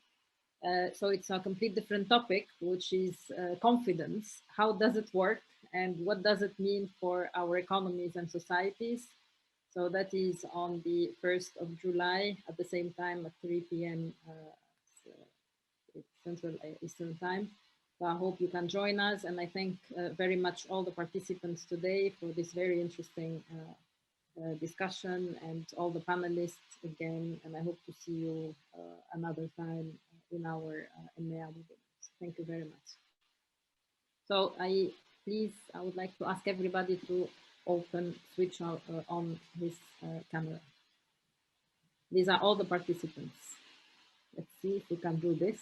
So it's a complete different topic, which is confidence. How does it work, and what does it mean for our economies and societies? So that is on the 1st of July at the same time at 3 p.m. Central Eastern Time. So I hope you can join us, and I thank very much all the participants today for this very interesting discussion, and all the panelists again, and I hope to see you another time in our EMEA webinars. Thank you very much. So I would like to ask everybody to switch on his camera. These are all the participants. Let's see if we can do this.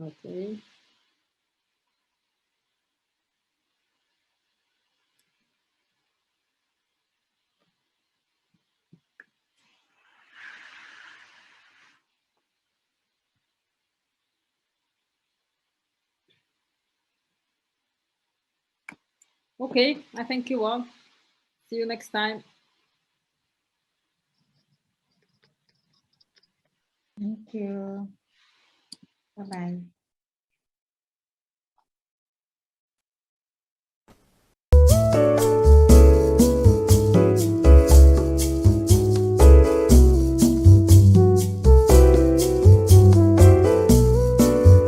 Okay. Okay, I thank you all. See you next time. Thank you. Bye-bye.